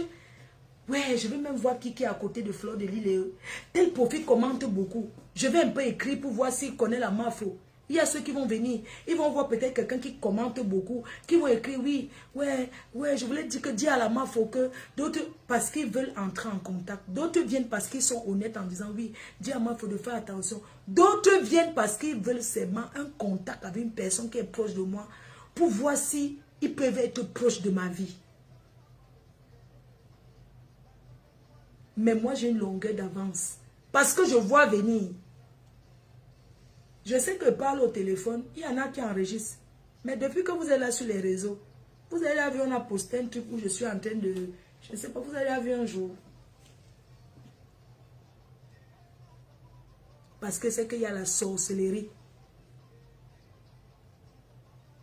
Ouais, je vais même voir qui est à côté de Fleur de Lille. Tel profil commente beaucoup. Je vais un peu écrire pour voir s'il connaît la mafo. Il y a ceux qui vont venir. Ils vont voir peut-être quelqu'un qui commente beaucoup. Qui vont écrire, oui, ouais, je voulais dire que dis à la mafo que d'autres, parce qu'ils veulent entrer en contact. D'autres viennent parce qu'ils sont honnêtes en disant, oui, dis à mafo de faire attention. D'autres viennent parce qu'ils veulent seulement un contact avec une personne qui est proche de moi pour voir si ils peuvent être proches de ma vie. Mais moi, j'ai une longueur d'avance. Parce que je vois venir. Je sais que je parle au téléphone. Il y en a qui enregistrent. Mais depuis que vous êtes là sur les réseaux, vous avez vu, on a posté un truc où je suis en train de... Je ne sais pas, vous avez vu un jour. Parce que c'est qu'il y a la sorcellerie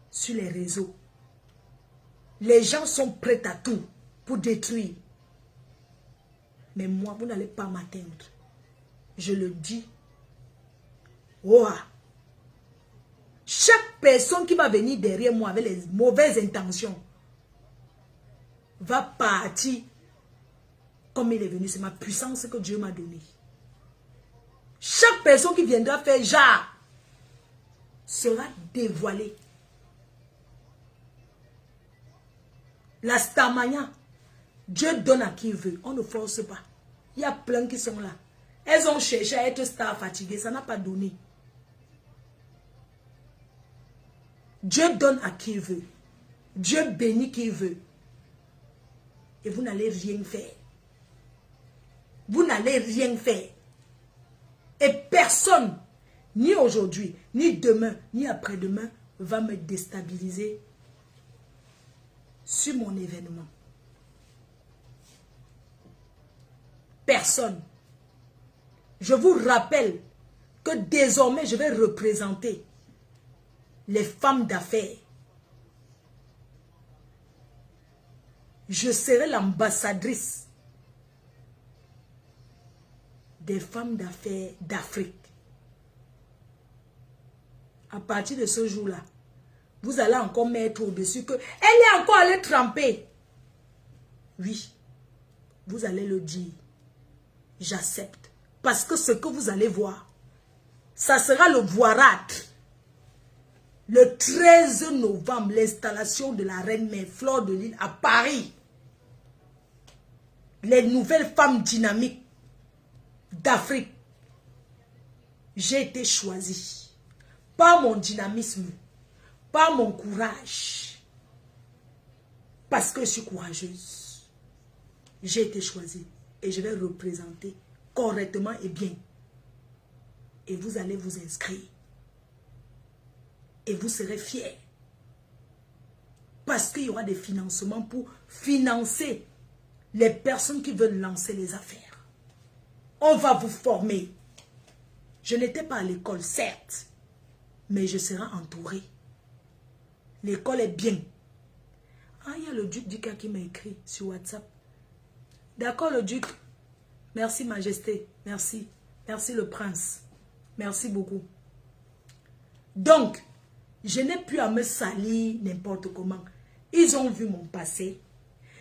sur les réseaux. Les gens sont prêts à tout pour détruire. Mais moi, vous n'allez pas m'atteindre. Je le dis. Oh. Chaque personne qui va venir derrière moi avec les mauvaises intentions va partir comme il est venu. C'est ma puissance que Dieu m'a donnée. Chaque personne qui viendra faire genre sera dévoilée. La Starmania, Dieu donne à qui il veut. On ne force pas. Il y a plein qui sont là. Elles ont cherché à être stars fatiguées. Ça n'a pas donné. Dieu donne à qui il veut. Dieu bénit qui il veut. Et vous n'allez rien faire. Vous n'allez rien faire. Et personne, ni aujourd'hui, ni demain, ni après-demain, va me déstabiliser sur mon événement. Personne. Je vous rappelle que désormais, je vais représenter les femmes d'affaires. Je serai l'ambassadrice des femmes d'affaires d'Afrique. À partir de ce jour-là, vous allez encore mettre au-dessus que elle est encore allée tremper. Oui, vous allez le dire. J'accepte. Parce que ce que vous allez voir, ça sera le voirâtre. Le 13 novembre, l'installation de la Reine-Mère Fleur de Lys à Paris. Les nouvelles femmes dynamiques d'Afrique. J'ai été choisie par mon dynamisme, par mon courage. Parce que je suis courageuse. J'ai été choisie et je vais représenter correctement et bien. Et vous allez vous inscrire. Et vous serez fiers. Parce qu'il y aura des financements pour financer les personnes qui veulent lancer les affaires. On va vous former. Je n'étais pas à l'école, certes. Mais je serai entourée. L'école est bien. Ah, il y a le duc Dika qui m'a écrit sur WhatsApp. D'accord, le duc. Merci, majesté. Merci. Merci, le prince. Merci beaucoup. Donc, je n'ai plus à me salir n'importe comment. Ils ont vu mon passé.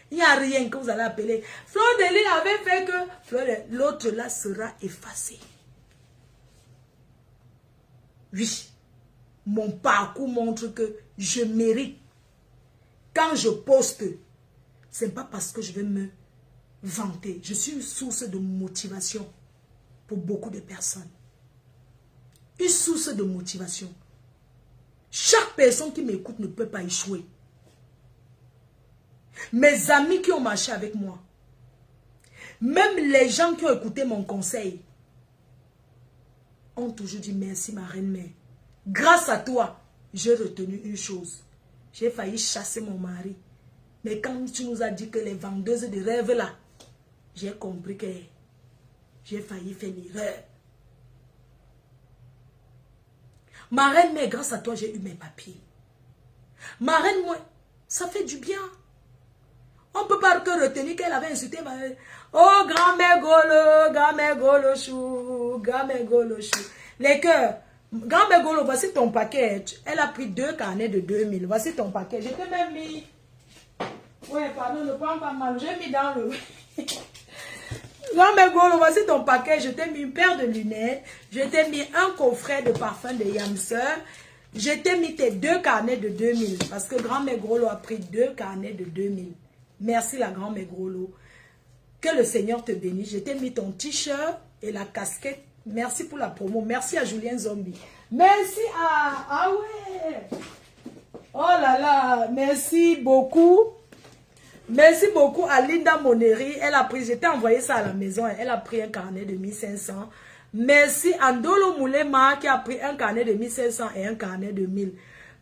Il n'y a rien que vous allez appeler. Fleur de Lys avait fait que l'autre là sera effacé. Oui. Mon parcours montre que je mérite. Quand je poste, ce n'est pas parce que je vais me vanter. Je suis une source de motivation pour beaucoup de personnes. Une source de motivation. Chaque personne qui m'écoute ne peut pas échouer. Mes amis qui ont marché avec moi, même les gens qui ont écouté mon conseil, ont toujours dit merci ma reine-mère. Grâce à toi, j'ai retenu une chose. J'ai failli chasser mon mari. Mais quand tu nous as dit que les vendeuses de rêves là, j'ai compris que j'ai failli faire l'erreur. Ma reine-mère, grâce à toi, j'ai eu mes papiers. Ma reine, moi, ça fait du bien. On ne peut pas que retenir qu'elle avait insulté ma reine. Oh, grand-mère Golo, chou, grand-mère Golo, chou. Les cœurs. Grand-mère Golo, voici ton paquet. Elle a pris 2 carnets de 2000. Voici ton paquet. Je t'ai même mis... Ouais, pardon, ne prends pas mal. J'ai mis dans le... Grand-mère Golo, voici ton paquet. Je t'ai mis une paire de lunettes. Je t'ai mis un coffret de parfum de Yamseur. Je t'ai mis tes 2 carnets de 2000. Parce que grand-mère Golo a pris 2 carnets de 2000. Merci la grand-mère Golo. Que le Seigneur te bénisse. Je t'ai mis ton t-shirt et la casquette. Merci pour la promo. Merci à Julien Zombie. Merci à... Ah ouais. Oh là là. Merci beaucoup. Merci beaucoup à Linda Moneri. Elle a pris... J'étais envoyé ça à la maison. Elle a pris un carnet de 1500. Merci à Ndolo Moulema qui a pris un carnet de 1500 et un carnet de 1000.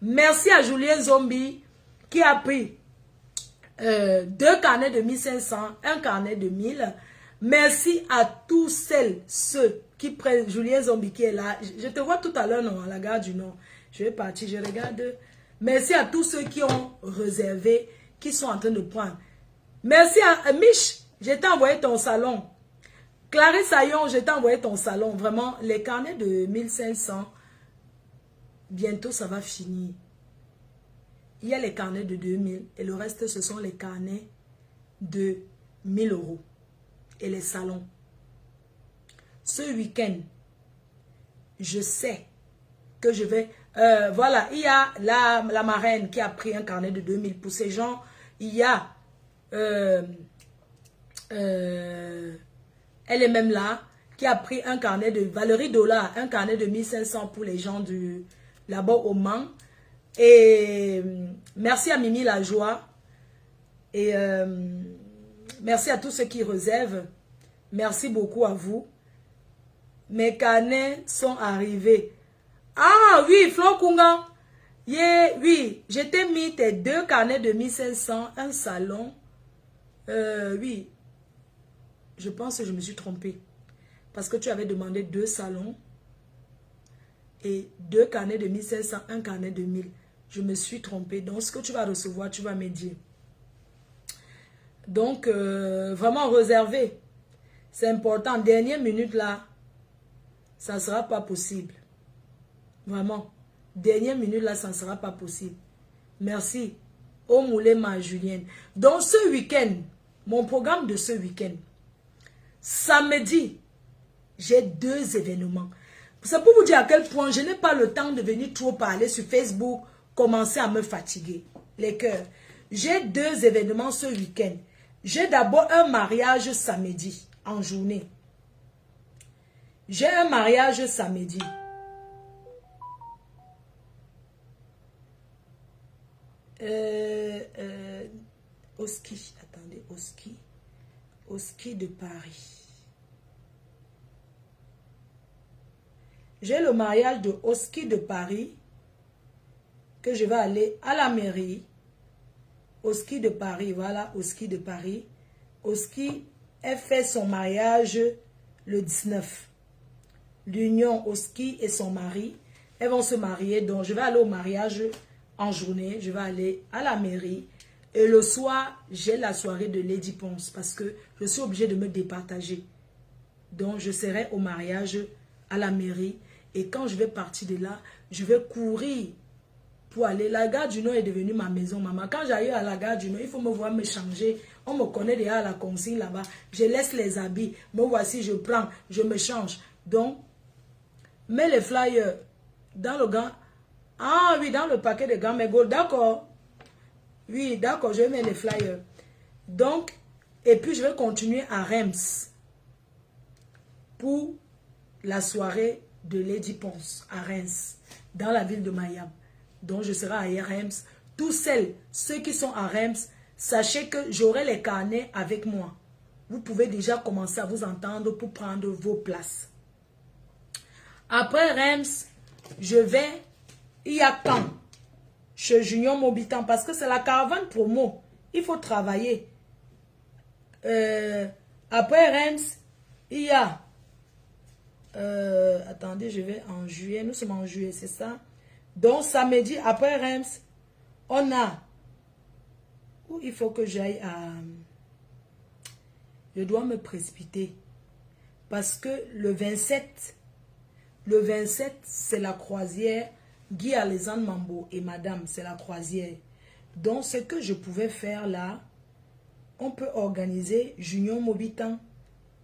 Merci à Julien Zombie qui a pris 2 carnets de 1500, un carnet de 1000. Merci à tous ceux qui prennent. Julien Zombie qui est là. Je te vois tout à l'heure, non, à la gare du Nord. Je vais partir, je regarde. Merci à tous ceux qui ont réservé, qui sont en train de prendre. Merci à Mich, je t'ai envoyé ton salon. Clarisse Ayon, je t'ai envoyé ton salon. Vraiment, les carnets de 1500, bientôt ça va finir. Il y a les carnets de 2000 et le reste, ce sont les carnets de 1000 euros. Et les salons. Ce week-end, je sais que je vais... voilà, il y a la marraine qui a pris un carnet de 2000. Pour ces gens, il y a... elle est même là, qui a pris un carnet de Valérie Dollar, un carnet de 1500 pour les gens du là-bas au Mans. Et merci à Mimi La Joie. Et merci à tous ceux qui réservent. Merci beaucoup à vous. Mes carnets sont arrivés. Ah oui, Flo Kunga. Yeah, oui, je t'ai mis tes 2 carnets de 1500, un salon. Oui. Je pense que je me suis trompée. Parce que tu avais demandé 2 salons. Et 2 carnets de 1500, un carnet de 1000. Je me suis trompée. Donc, ce que tu vas recevoir, tu vas me dire. Donc, vraiment réservé. C'est important. Dernière minute là, ça ne sera pas possible. Vraiment. Dernière minute là, ça ne sera pas possible. Merci. Au Moulema Julienne. Donc, ce week-end, mon programme de ce week-end, samedi, j'ai 2 événements. C'est pour vous dire à quel point je n'ai pas le temps de venir trop parler sur Facebook, commencer à me fatiguer. Les cœurs. J'ai 2 événements ce week-end. J'ai d'abord un mariage samedi, en journée. J'ai un mariage samedi. Au ski, attendez, au ski de Paris. J'ai le mariage de au ski de Paris, que je vais aller à la mairie. Au ski de Paris, voilà, au ski de Paris. Au ski, elle fait son mariage le 19. L'union au ski et son mari, elles vont se marier. Donc, je vais aller au mariage en journée. Je vais aller à la mairie. Et le soir, j'ai la soirée de Lady Ponce parce que je suis obligée de me départager. Donc, je serai au mariage à la mairie. Et quand je vais partir de là, je vais courir pour aller. La gare du Nord est devenue ma maison, maman. Quand j'arrive à la gare du Nord, il faut me voir me changer. On me connaît déjà à la consigne là-bas. Je laisse les habits. Me voici, je prends, je me change. Donc, mets les flyers dans le gant. Ah oui, dans le paquet de gants Mego. D'accord. Oui, d'accord, je vais mettre les flyers. Donc, et puis je vais continuer à Reims pour la soirée de Lady Ponce à Reims, dans la ville de Miami. Donc, je serai à Reims. Tous ceux qui sont à Reims, sachez que j'aurai les carnets avec moi. Vous pouvez déjà commencer à vous entendre pour prendre vos places. Après Reims, je vais, il y a Caen, chez Junior Mobitan, parce que c'est la caravane promo. Il faut travailler. Après Reims, il y a, attendez, je vais en juillet, nous sommes en juillet, c'est ça? Donc, samedi, après Reims, on a, où il faut que j'aille à, je dois me précipiter, parce que le 27, c'est la croisière, Guy Alexandre Mambo et madame, c'est la croisière. Donc, ce que je pouvais faire là, on peut organiser Junior Mobitan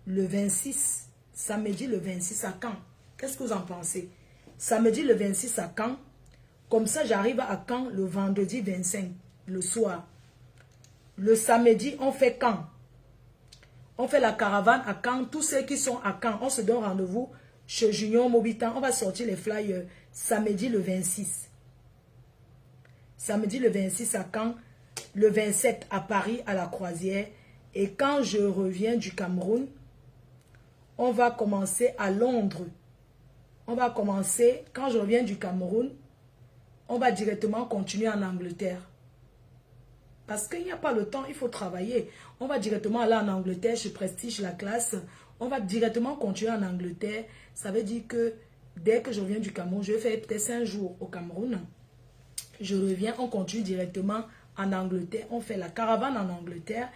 le 26, samedi le 26 à Caen. Qu'est-ce que vous en pensez? Samedi le 26 à Caen. Comme ça, j'arrive à Caen le vendredi 25, le soir. Le samedi, on fait Caen. On fait la caravane à Caen. Tous ceux qui sont à Caen, on se donne rendez-vous chez Junior Mobitan. On va sortir les flyers samedi le 26. Samedi le 26 à Caen. Le 27 à Paris, à la croisière. Et quand je reviens du Cameroun, on va commencer à Londres. On va commencer, quand je reviens du Cameroun, on va directement continuer en Angleterre. Parce qu'il n'y a pas le temps, il faut travailler. On va directement aller en Angleterre, je prestige la classe. On va directement continuer en Angleterre. Ça veut dire que dès que je reviens du Cameroun, je vais faire peut-être 5 jours au Cameroun. Je reviens, on continue directement en Angleterre. On fait la caravane en Angleterre.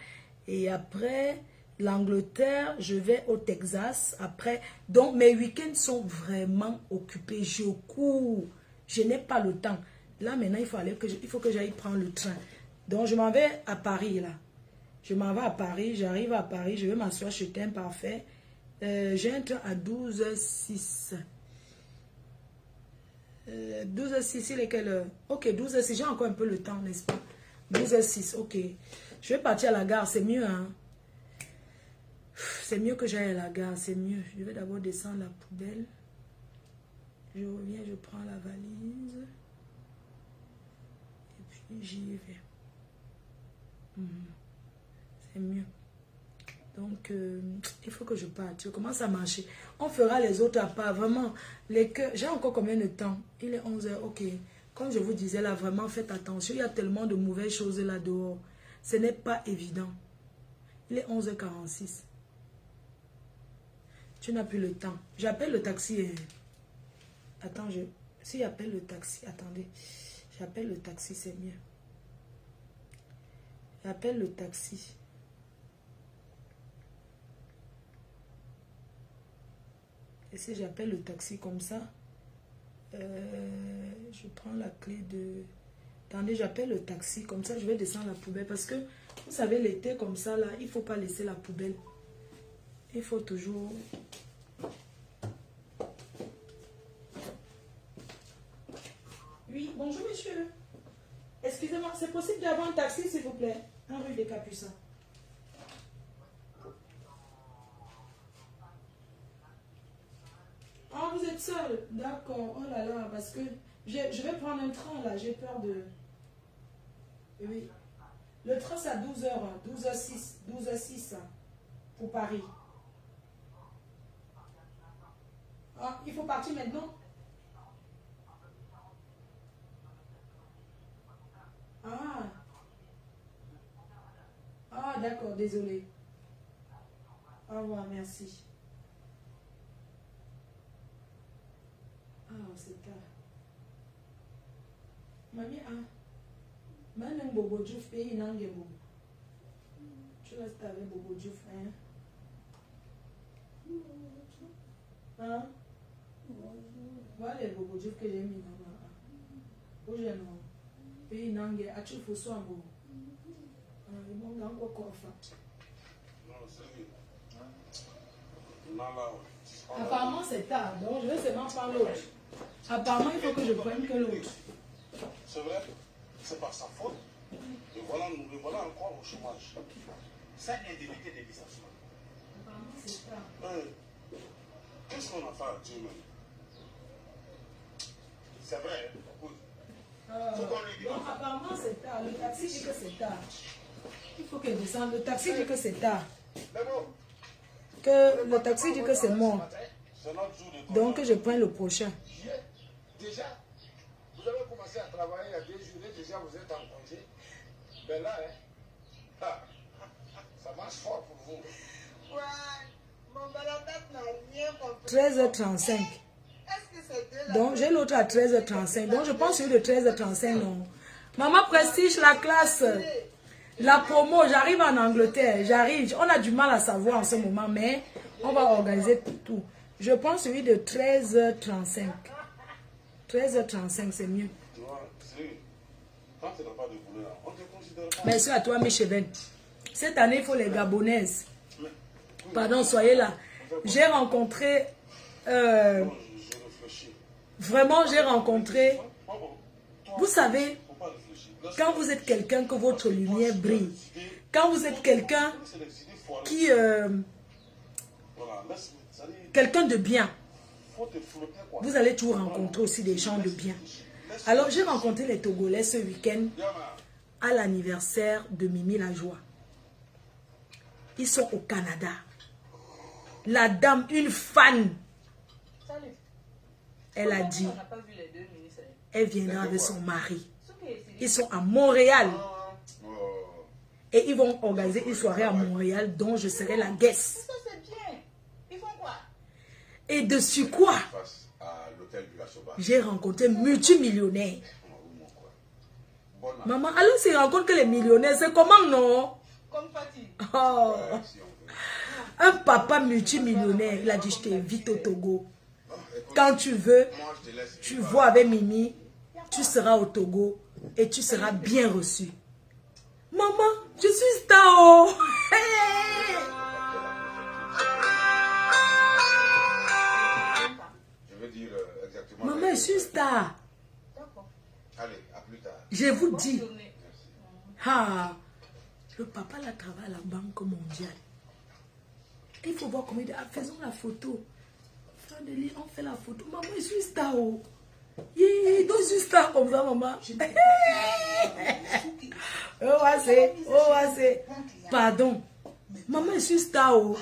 Et après l'Angleterre, je vais au Texas. Après, donc mes week-ends sont vraiment occupés. Je cours. Je n'ai pas le temps. Là, maintenant, il faut que j'aille prendre le train. Donc, je m'en vais à Paris, là. Je m'en vais à Paris. J'arrive à Paris. Je vais m'asseoir chez Thème Parfait. J'ai un train à 12h06. 12h06, il est quelle heure? Ok, 12h06. J'ai encore un peu le temps, n'est-ce pas? 12h06, ok. Je vais partir à la gare. C'est mieux, hein? C'est mieux que j'aille à la gare. C'est mieux. Je vais d'abord descendre la poubelle. Je reviens, je prends la valise. Et puis, j'y vais. C'est mieux. Donc, il faut que je parte. Je commence à marcher. On fera les autres à part. Vraiment, les cœurs. J'ai encore combien de temps? Il est 11h. Ok. Comme je vous disais là, vraiment, faites attention. Il y a tellement de mauvaises choses là dehors. Ce n'est pas évident. Il est 11h46. Tu n'as plus le temps. J'appelle le taxi. Attends, si j'appelle le taxi, attendez. J'appelle le taxi, c'est mieux. J'appelle le taxi. Et si j'appelle le taxi comme ça, je prends la clé de... Attendez, j'appelle le taxi, comme ça je vais descendre la poubelle. Parce que, vous savez, l'été comme ça, là, il ne faut pas laisser la poubelle. Il faut toujours... Oui, bonjour monsieur. Excusez-moi, c'est possible d'avoir un taxi s'il vous plaît? Un rue des Capucins. Ah, vous êtes seul? D'accord. Oh là là, parce que je vais prendre un train là, j'ai peur de... Oui. Le train c'est à 12h, 12h06, 12h06 pour Paris. Ah, il faut partir maintenant? Ah. Ah, d'accord, désolé. Au revoir, merci. Ah, c'est tard. Mamie, ah. Maintenant, Bobo Diouf, pays Nangebo. Tu restes avec Bobo Diouf, hein? Hein? Voilà les Bobo Diouf que j'ai mis là-bas. Où j'ai non? Pays Nangé, as-tu fait ça en beau? Bon, encore quoi faire? Apparemment, c'est tard, donc je vais seulement prendre l'autre. Apparemment, il faut que je prenne que l'autre. C'est vrai, c'est pas sa faute. Et voilà, nous le voilà encore au chômage. C'est indemnité de licenciement. Apparemment, c'est tard. Qu'est-ce qu'on a fait à Dieu même? C'est vrai, écoute. Donc, apparemment, c'est tard. Le taxi dit que c'est tard. Il faut que je descende. Le taxi dit que c'est tard. Que le taxi dit que c'est mort. Donc, je prends le prochain. Déjà, vous avez commencé à travailler il y a 2 jours et déjà vous êtes en congé. Ben là, ça marche fort pour vous. Ouais, mon baladette n'a rien compris. 13h35. Donc, j'ai l'autre à 13h35. Donc, je pense celui de 13h35, non. Maman Prestige, la classe. La promo, j'arrive en Angleterre. J'arrive. On a du mal à savoir en ce moment, mais on va organiser tout. Je pense celui de 13h35. 13h35, c'est mieux. Merci à toi, Michel. Cette année, il faut les Gabonaises. Pardon, soyez là. J'ai rencontré... vraiment, j'ai rencontré... Vous savez, quand vous êtes quelqu'un que votre lumière brille, quand vous êtes quelqu'un qui... quelqu'un de bien, vous allez toujours rencontrer aussi des gens de bien. Alors, j'ai rencontré les Togolais ce week-end à l'anniversaire de Mimi la Joie. Ils sont au Canada. La dame, une fan, elle a dit, elle viendra avec son mari. Ils sont à Montréal. Et ils vont organiser une soirée à Montréal dont je serai la guest. Ça, c'est bien. Ils font quoi? Et dessus quoi? Face à l'hôtel du La Soba. J'ai rencontré multimillionnaires. Maman, alors c'est rencontre que les millionnaires, c'est comment non? Comme Fatih. Oh. Un papa multimillionnaire, il a dit je t'invite au Togo. Quand tu veux, tu vois avec Mimi, tu seras au Togo et tu seras bien reçu. Maman, je suis star. Oh. Hey. Je veux dire exactement. Maman, je suis star. Allez, à plus tard. Je vous dis. Ah, le papa là travaille à la Banque mondiale. Il faut voir comment il dit. Ah, faisons la photo. On fait la photo. Maman, je suis star. Oh. Yeah, donc je suis star comme ça, maman. Oh, c'est. Pardon. Maman, je suis star. Oh.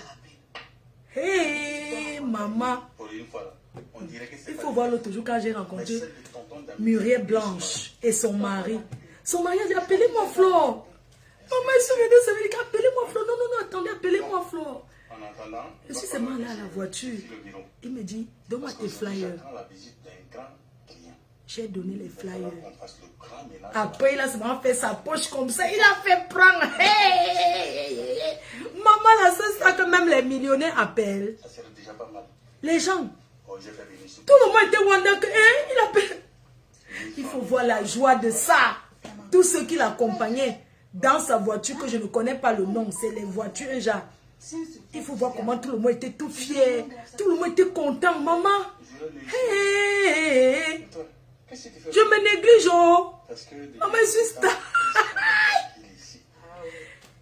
Hey, maman. Pour une fois, on dirait que c'est Il faut voir l'autre jour quand j'ai rencontré Muriel Blanche et son mari. Son mari a dit, appelez-moi Flore. Maman, je suis venue, ça veut dire, appelez-moi Flore. Non, non, non, attendez, appelez-moi Flore. Je suis seulement là à la voiture. Il me dit, donne-moi tes flyers. J'ai donné les flyers. Après, il a seulement fait sa poche comme ça. Il a fait prendre. Hey. Maman, là, c'est ça que même les millionnaires appellent. Les gens. Tout le monde était wonder que, il appelle. Il faut voir la joie de ça. Tous ceux qui l'accompagnaient dans sa voiture, que je ne connais pas le nom, c'est les voitures, genre. Il faut voir comment tout le monde était tout fier. Tout le monde était content. Maman. Hey. Je me néglige, oh. Maman, je suis star.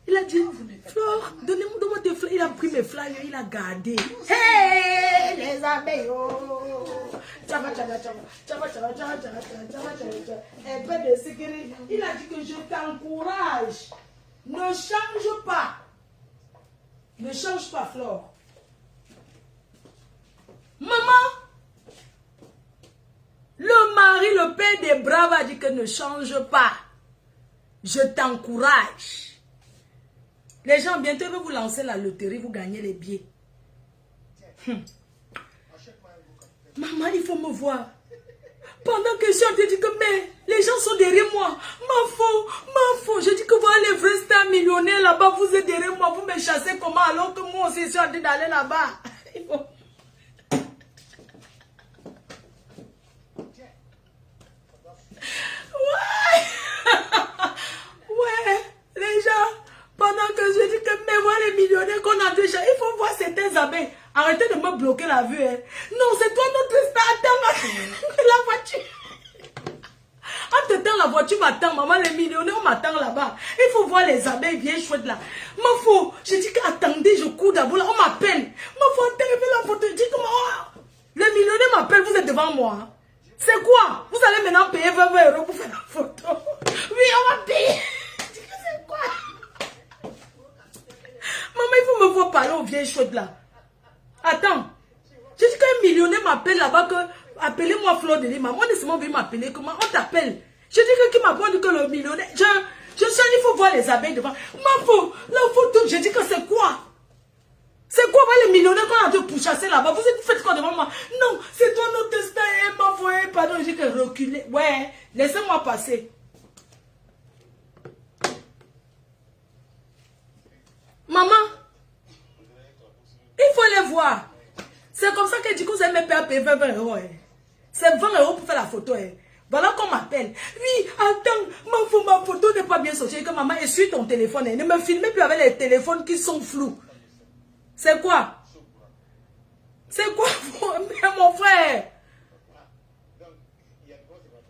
Il a dit, Flore, donnez-moi tes flyers. Il a pris mes flyers, il a gardé. Hey, les abeilles, oh. Il a dit que je t'encourage. Ne change pas. Ne change pas, Flore. Maman. Le mari, le père des braves a dit que ne change pas. Je t'encourage. Les gens, bientôt, vont vous lancer la loterie, vous gagnez les billets. Maman, il faut me voir. Pendant que je te dis que mais, les gens sont derrière moi. Ma faux. Je dis que voilà les vrais stars millionnaires là-bas, vous êtes derrière moi, vous me chassez comment alors que moi aussi je suis en train d'aller là-bas. Il faut... Ouais, les gens, pendant que je dis que mais voilà les millionnaires qu'on a déjà, il faut voir certains abeilles. Arrêtez de me bloquer la vue. Hein. Non, c'est toi notre star. Attends la voiture. Entre-temps, la voiture m'attend. Maman, les millionnaires m'attendent là-bas. Il faut voir les abeilles bien chouettes là. Ma faux, je dis qu'attendez, je cours d'abord là. On m'appelle. Ma faux, attendez la photo. Je dis que oh, les millionnaires m'appellent, vous êtes devant moi. C'est quoi? Vous allez maintenant payer 20 € pour faire la photo. Oui, on va payer. Je dis que c'est quoi? Maman, il faut me voir parler aux vieilles chouettes là. Attends. Je dis qu'un millionnaire m'appelle là-bas que appelez-moi Flore de Lima. Moi, laissez-moi venir m'appeler. Comment on t'appelle? Je dis que qui m'appelle que le millionnaire. Je sais, il faut voir les abeilles devant. Ma faux, la photo, je dis que c'est quoi? C'est quoi les millionnaires qu'on a dû pourchasser là-bas? Vous faites quoi devant moi? Non, c'est toi notre star, ma foi, pardon, je dis que reculer. Ouais, laissez-moi passer. Maman, il faut les voir. C'est comme ça que du coup, vous allez me payer 20 €. Hein. C'est 20 € pour faire la photo. Hein. Voilà qu'on m'appelle. Oui, attends, ma photo n'est pas bien sortie. Que maman, essuie ton téléphone. Hein. Ne me filmez plus avec les téléphones qui sont flous. C'est quoi? C'est quoi, mon frère?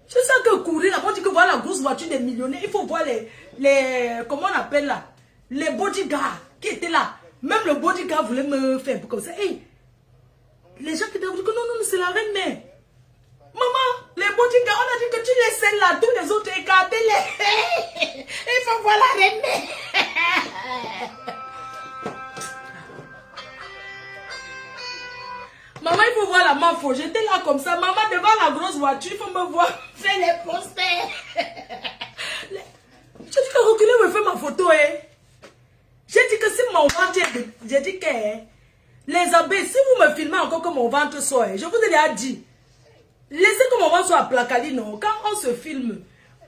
C'est ça que courir là. On dit que voilà la grosse voiture des millionnaires. Il faut voir les comment on appelle là? Les bodyguards qui étaient là. Même le bodyguard voulait me faire comme ça. Hey, les gens qui disent que non, c'est la reine mère. Maman, les bodyguards, on a dit que tu les scènes là, tous les autres, écartez-les. Il faut voir la reine mère. Maman, il faut voir la mafo. J'étais là comme ça. Maman, devant la grosse voiture, il faut me voir faire les posters. J'ai dit que reculer me fait ma photo, hein. J'ai dit que si mon ventre, j'ai dit que les abeilles, si vous me filmez encore que mon ventre soit, je vous ai déjà dit, laissez que mon ventre soit à placali, non. Quand on se filme,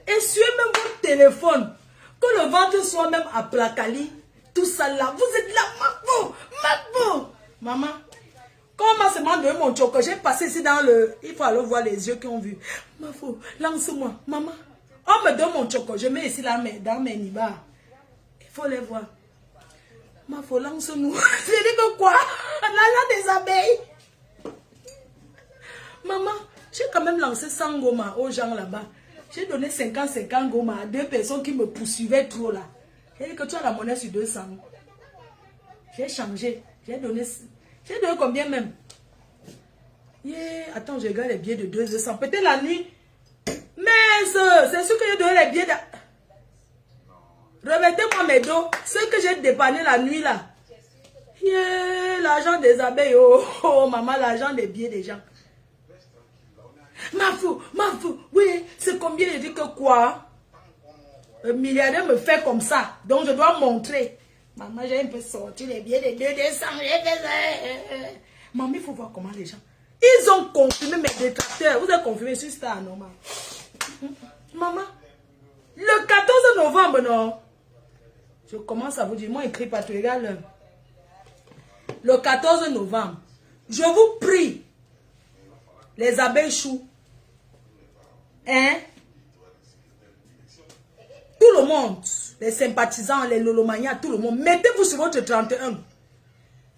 essuyez même votre téléphone, que le ventre soit même à placali, tout ça là, vous êtes là, Mabo. Maman, quand on m'a seulement donné mon choco, j'ai passé ici dans le, il faut aller voir les yeux qui ont vu. Mafo, lance-moi, maman. On me donne mon choco, je mets ici là, dans mes nibas. Il faut les voir. Ma faut lance-nous. Je dis que quoi? L'argent des abeilles. Maman, j'ai quand même lancé 100 goma aux gens là-bas. J'ai donné 50 goma à 2 personnes qui me poursuivaient trop là. J'ai dit que tu as la monnaie sur 200. J'ai changé. J'ai donné combien même? Yeah. Attends, je regarde les billets de 200. Peut-être la nuit. Mais c'est sûr que j'ai donné les billets de... Remettez-moi mes dos. Ce que j'ai dépanné la nuit là. Yeah, l'argent des abeilles. Oh, maman, l'argent des billets des gens. Mafou. Oui, c'est combien? Je dis que quoi? Le milliardaire me fait comme ça. Donc je dois montrer. Maman, j'ai un peu sorti les billets de 200. Maman, il faut voir comment les gens. Ils ont confirmé mes détracteurs. Vous avez confirmé sur Star, non, maman? Maman, le 14 novembre, non? Je commence à vous dire, moi, écrit pas tout égal. Le 14 novembre, je vous prie, les abeilles choux, hein? Tout le monde, les sympathisants, les lolomanias, tout le monde, mettez-vous sur votre 31.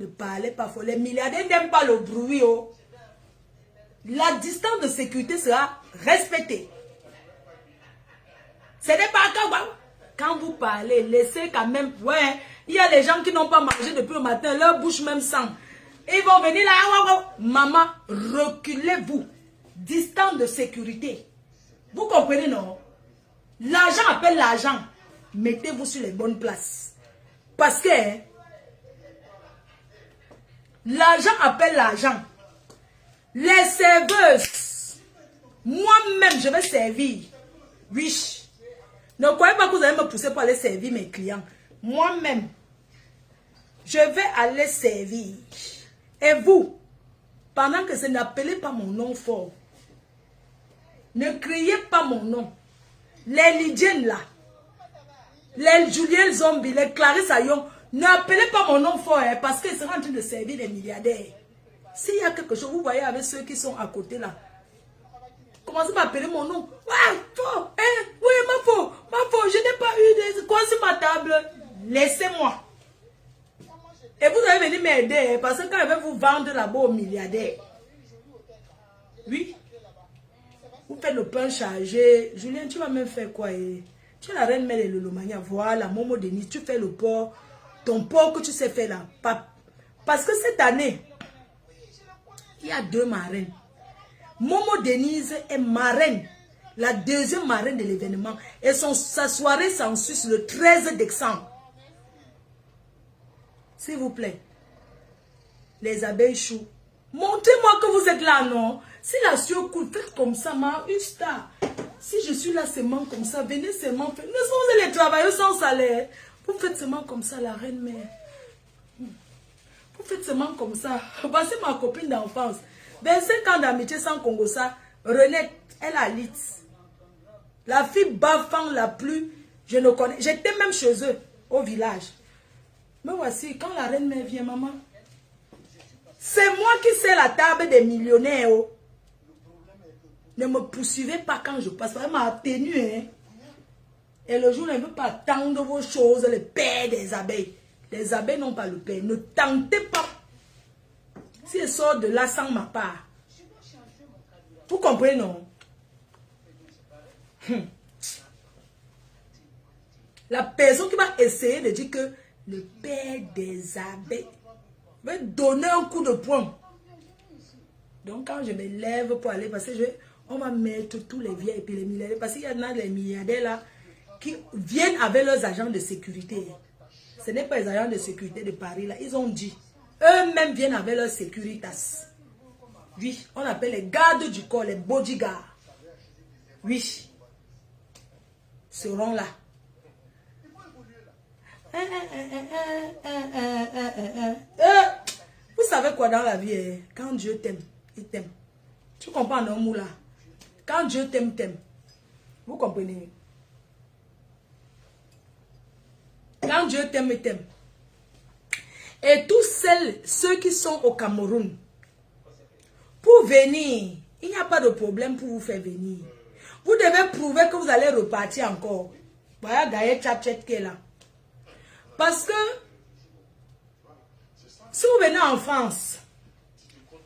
Ne parlez pas fort. Les milliardaires n'aiment pas le bruit. Oh. La distance de sécurité sera respectée. Ce n'est pas quand vous parlez, laissez quand même. Ouais, il y a les gens qui n'ont pas mangé depuis le matin, leur bouche même sent. Ils vont venir là. Maman, reculez-vous. Distance de sécurité. Vous comprenez, non? L'argent appelle l'argent. Mettez-vous sur les bonnes places. Parce que l'argent appelle l'argent. Les serveuses, moi-même, je vais servir. Oui. Ne croyez pas que vous allez me pousser pour aller servir mes clients. Moi-même, je vais aller servir. Et vous, pendant que vous n'appelez pas mon nom fort, ne criez pas mon nom. Les Lydiennes là, les Julien Zombie, les Clarisse Ayon, n'appelez pas mon nom fort hein, parce qu'ils seront en train de servir les milliardaires. S'il y a quelque chose, vous voyez avec ceux qui sont à côté là, commencez par appeler mon nom. Ouais, faux, hein, oui, ma faux, je n'ai pas eu de quoi sur ma table. Laissez-moi. Et vous allez venir m'aider parce que quand je vais vous vendre là-bas aux milliardaires, oui, vous faites le pain chargé. Julien, tu vas même faire quoi? Tu es la reine mère de Lolomania. Voilà, Momo Denis, tu fais le porc. Ton porc que tu sais faire là. Parce que cette année, il y a 2 marraines. Momo Denise est marraine. La deuxième marraine de l'événement. Et sa soirée s'ensuit le 13 décembre. S'il vous plaît. Les abeilles choux. Montrez-moi que vous êtes là, non? Si la sueur coule, faites comme ça, ma star. Si je suis là seulement comme ça, venez seulement faire. Nous sommes les travailleurs sans salaire. Vous faites seulement comme ça, la reine mère. Vous faites seulement comme ça. Voici ma copine d'enfance. 25 ans d'amitié sans Congo, ça. Renette, elle a lit. La fille bafant la plus, je ne connais. J'étais même chez eux, au village. Mais voici, quand la reine mère vient, maman, c'est moi qui sais la table des millionnaires. Oh. Ne me poursuivez pas quand je passe. Elle m'a tenu. Hein. Et le jour, elle ne veut pas tendre vos choses, le père des abeilles. Les abeilles n'ont pas le père. Ne tentez pas. Si elle sort de là sans ma part. Vous comprenez, non? La personne qui va essayer de dire que le père des abeilles va donner un coup de poing. Donc quand je me lève pour aller, parce que on va mettre tous les vieilles et puis les milliardaires, parce qu'il y en a les milliardaires là qui viennent avec leurs agents de sécurité. Ce n'est pas les agents de sécurité de Paris là, ils ont dit, eux-mêmes viennent avec leurs sécuritas. Oui, on appelle les gardes du corps, les bodyguards. Oui, seront là. Vous savez quoi dans la vie, quand Dieu t'aime, il t'aime. Tu comprends, non, Moula? Quand Dieu t'aime, t'aime. Vous comprenez? Quand Dieu t'aime, il t'aime. Et tous ceux qui sont au Cameroun, pour venir, il n'y a pas de problème pour vous faire venir. Vous devez prouver que vous allez repartir encore. Voilà, Gaël Tchatchet qui est là. Parce que, si vous venez en France,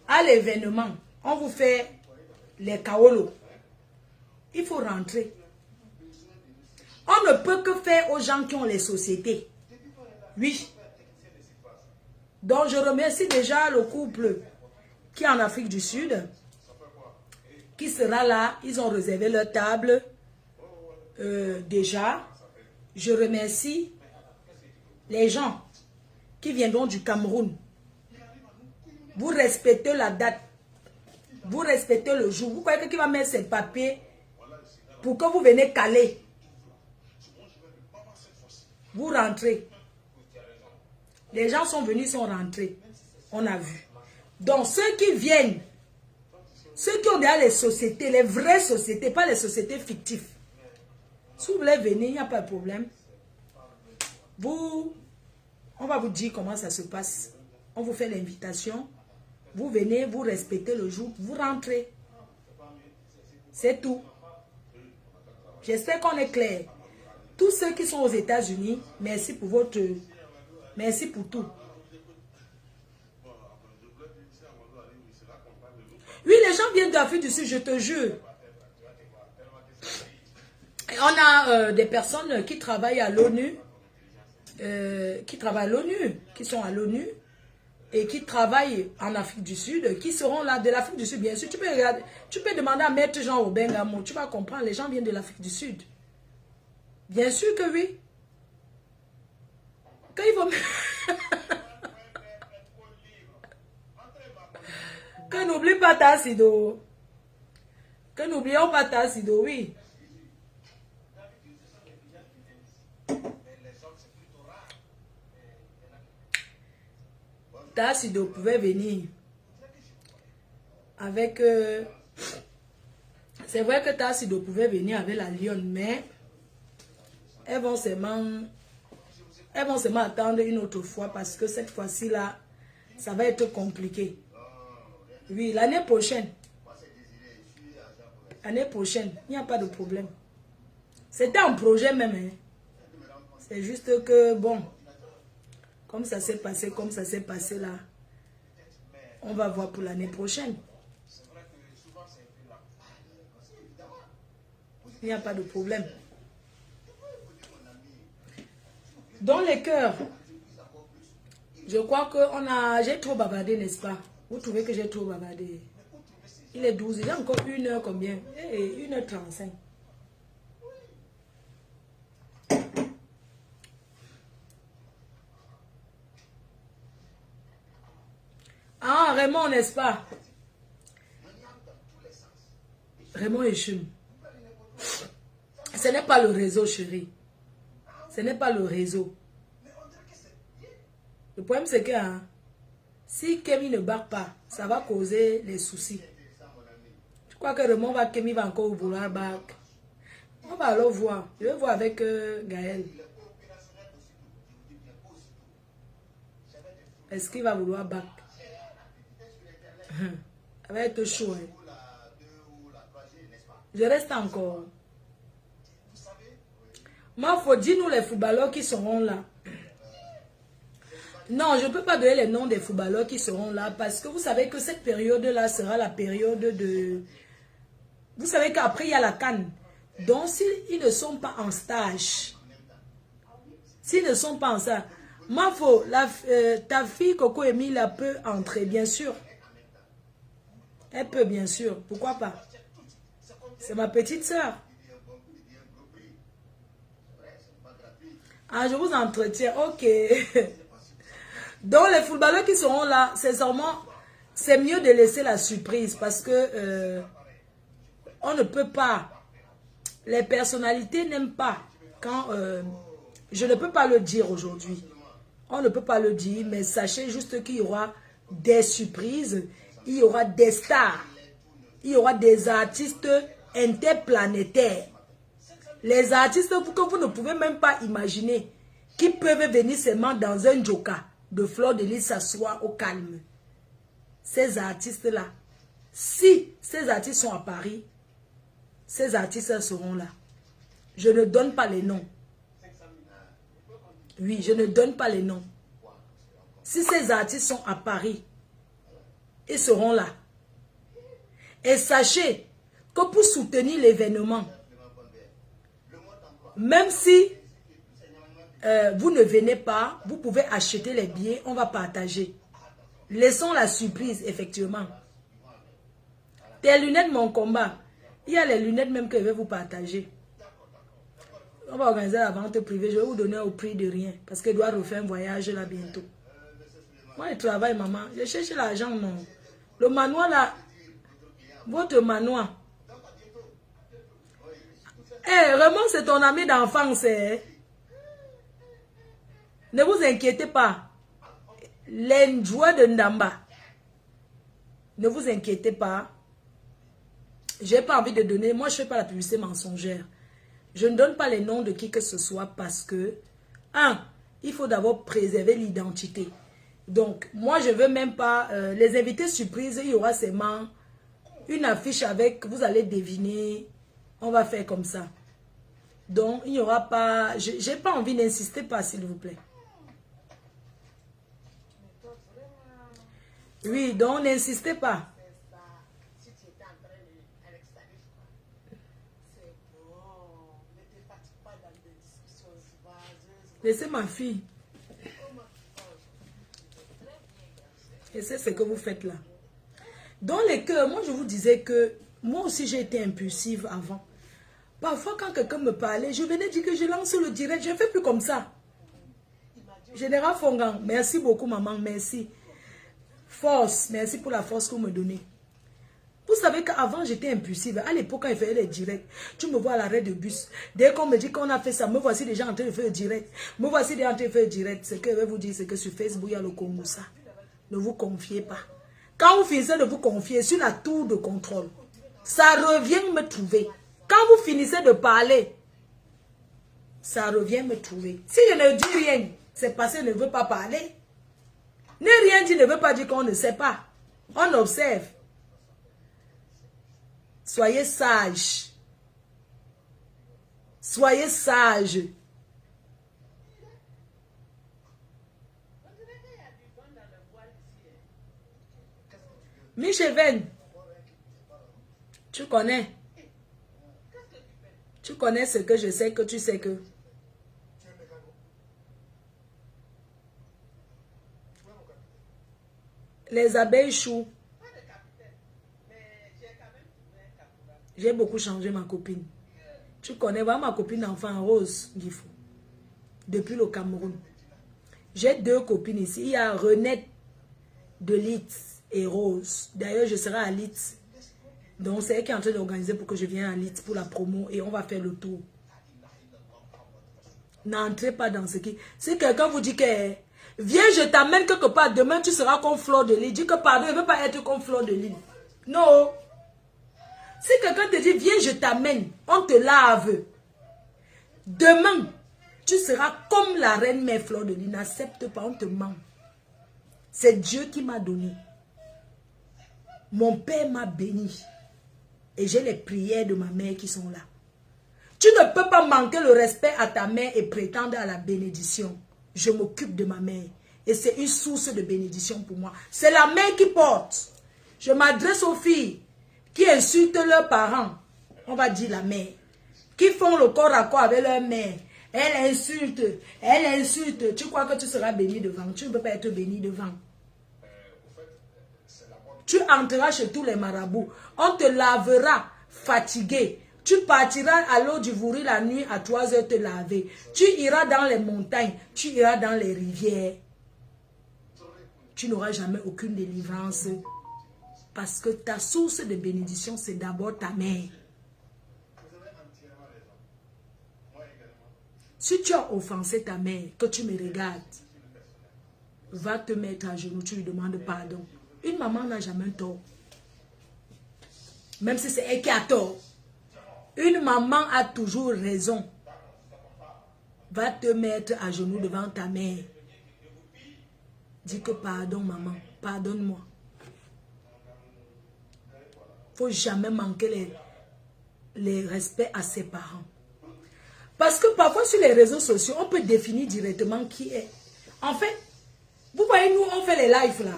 à l'événement, on vous fait les kaolos. Il faut rentrer. On ne peut que faire aux gens qui ont les sociétés. Oui. Donc, je remercie déjà le couple qui est en Afrique du Sud, qui sera là. Ils ont réservé leur table déjà. Je remercie les gens qui viendront du Cameroun. Vous respectez la date. Vous respectez le jour. Vous croyez que qui va mettre ses papiers pour que vous venez caler? Vous rentrez. Les gens sont venus, sont rentrés. On a vu. Donc, ceux qui viennent, ceux qui ont déjà les sociétés, les vraies sociétés, pas les sociétés fictives. Si vous voulez venir, il n'y a pas de problème. On va vous dire comment ça se passe. On vous fait l'invitation. Vous venez, vous respectez le jour, vous rentrez. C'est tout. J'espère qu'on est clair. Tous ceux qui sont aux États-Unis, merci pour votre... Merci pour tout. Oui, les gens viennent d'Afrique du Sud, je te jure. Et on a des personnes qui travaillent à l'ONU, qui sont à l'ONU, et qui travaillent en Afrique du Sud, qui seront là de l'Afrique du Sud, bien sûr. Tu peux regarder, tu peux demander à Maître Jean Obengamo, tu vas comprendre, les gens viennent de l'Afrique du Sud. Bien sûr que oui. Quand ils vont... Que n'oublie pas Tassido. Que n'oublions pas Tassido, oui. Tassido pouvait venir avec... c'est vrai que Tassido pouvait venir avec la lionne, mais elles vont seulement attendre une autre fois parce que cette fois-ci là, ça va être compliqué. Oui, l'année prochaine. L'année prochaine, il n'y a pas de problème. C'était un projet même. Hein. C'est juste que, bon, comme ça s'est passé là, on va voir pour l'année prochaine. Il n'y a pas de problème. Dans les cœurs, je crois que j'ai trop bavardé, n'est-ce pas? Vous trouvez que j'ai trop bavardé? Il est 12, il y a encore 1h combien? 1h35. Ah, Raymond, n'est-ce pas? Raymond et Chum. Ce n'est pas le réseau, chérie. Ce n'est pas le réseau. Le problème, c'est que si Kémy ne barre pas, ça va causer les soucis. Je crois que Raymond Kémy va encore vouloir back. On va alors voir. Je vais voir avec Gaël. Est-ce qu'il va vouloir back? Ça va être chaud. Hein. Je reste encore. Moi, il faut dire nous les footballeurs qui seront là. Non, je ne peux pas donner les noms des footballeurs qui seront là parce que vous savez que cette période-là sera la période de... Vous savez qu'après, il y a la CAN. Donc, s'ils ne sont pas en stage, s'ils ne sont pas en stage, Mafo, ta fille Coco Emile peut entrer, bien sûr. Elle peut, bien sûr. Pourquoi pas? C'est ma petite soeur. Ah, je vous entretiens. Ok. Donc, les footballeurs qui seront là, c'est mieux de laisser la surprise parce que on ne peut pas. Les personnalités n'aiment pas quand Je ne peux pas le dire aujourd'hui. On ne peut pas le dire, mais sachez juste qu'il y aura des surprises, il y aura des stars, il y aura des artistes interplanétaires. Les artistes que vous ne pouvez même pas imaginer, qui peuvent venir seulement dans un joka de Fleur de Lys s'asseoir au calme. Ces artistes-là, si ces artistes sont à Paris, ces artistes seront là. Je ne donne pas les noms. Oui, je ne donne pas les noms. Si ces artistes sont à Paris, ils seront là. Et sachez que pour soutenir l'événement, même si vous ne venez pas, vous pouvez acheter les billets, on va partager. Laissons la surprise, effectivement. Tes lunettes, mon combat. Il y a les lunettes même que je vais vous partager. On va organiser la vente privée. Je vais vous donner au prix de rien. Parce que je dois refaire un voyage là bientôt. Moi, je travaille, maman. Je cherche l'argent, non. Le manoir là. Votre manoir. Eh, vraiment, c'est ton ami d'enfance. Eh? Ne vous inquiétez pas. Les joueurs de Ndamba. Ne vous inquiétez pas. Je n'ai pas envie de donner. Moi, je ne fais pas la publicité mensongère. Je ne donne pas les noms de qui que ce soit parce que, il faut d'abord préserver l'identité. Donc, moi, je ne veux même pas... les invités surprises, il y aura seulement une affiche avec... Vous allez deviner. On va faire comme ça. Donc, il n'y aura pas... Je n'ai pas envie d'insister pas, s'il vous plaît. Oui, donc n'insistez pas. Laissez ma fille. Et c'est ce que vous faites là. Dans les cœurs, moi je vous disais que moi aussi j'ai été impulsive avant. Parfois quand quelqu'un me parlait, je venais dire que je lance le direct. Je ne fais plus comme ça. Général Fongan, merci beaucoup maman, merci. Force, merci pour la force que vous me donnez. Vous savez qu'avant j'étais impulsive. À l'époque quand il faisait les directs, tu me vois à l'arrêt de bus. Dès qu'on me dit qu'on a fait ça, me voici déjà en train de faire le direct. Me voici déjà en train de faire le direct. Ce que je vais vous dire, c'est que sur Facebook, il y a le Congo ça. Ne vous confiez pas. Quand vous finissez de vous confier sur la tour de contrôle, ça revient me trouver. Quand vous finissez de parler, ça revient me trouver. Si je ne dis rien, c'est parce que je ne veux pas parler. Ne rien dire ne veut pas dire qu'on ne sait pas. On observe. Soyez sages. Soyez sages. Micheven, tu connais. Tu connais ce que je sais que tu sais que. Les abeilles chouent. J'ai beaucoup changé ma copine. Tu connais, voilà ma copine enfant Rose Gifo. Depuis le Cameroun. J'ai deux copines ici. Il y a Renette de Litz et Rose. D'ailleurs, je serai à Litz. Donc, c'est elle qui est en train d'organiser pour que je vienne à Litz pour la promo et on va faire le tour. N'entrez pas dans ce qui... Si quelqu'un vous dit que... Viens, je t'amène quelque part. Demain, tu seras comme Fleur de Lys. Dis que pardon, je ne veux pas être comme Fleur de Lys. Non. Si quelqu'un te dit, viens, je t'amène. On te lave. Demain, tu seras comme la reine mère Fleur de Lys. N'accepte pas, on te ment. C'est Dieu qui m'a donné. Mon père m'a béni. Et j'ai les prières de ma mère qui sont là. Tu ne peux pas manquer le respect à ta mère et prétendre à la bénédiction. Je m'occupe de ma mère. Et c'est une source de bénédiction pour moi. C'est la mère qui porte. Je m'adresse aux filles qui insultent leurs parents. On va dire la mère. Qui font le corps à corps avec leur mère. Elle insulte. Elle insulte. Tu crois que tu seras béni devant. Tu ne peux pas être béni devant. Tu entreras chez tous les marabouts. On te lavera fatigué. Tu partiras à l'eau du Vouri la nuit à 3 heures te laver. Tu iras dans les montagnes. Tu iras dans les rivières. Tu n'auras jamais aucune délivrance. Parce que ta source de bénédiction, c'est d'abord ta mère. Si tu as offensé ta mère, que tu me regardes, va te mettre à genoux, tu lui demandes pardon. Une maman n'a jamais tort. Même si c'est elle qui a tort. Une maman a toujours raison. Va te mettre à genoux devant ta mère. Dis que pardon maman, pardonne-moi. Il ne faut jamais manquer les respects à ses parents. Parce que parfois sur les réseaux sociaux, on peut définir directement qui est. En fait, vous voyez, nous, on fait les lives là.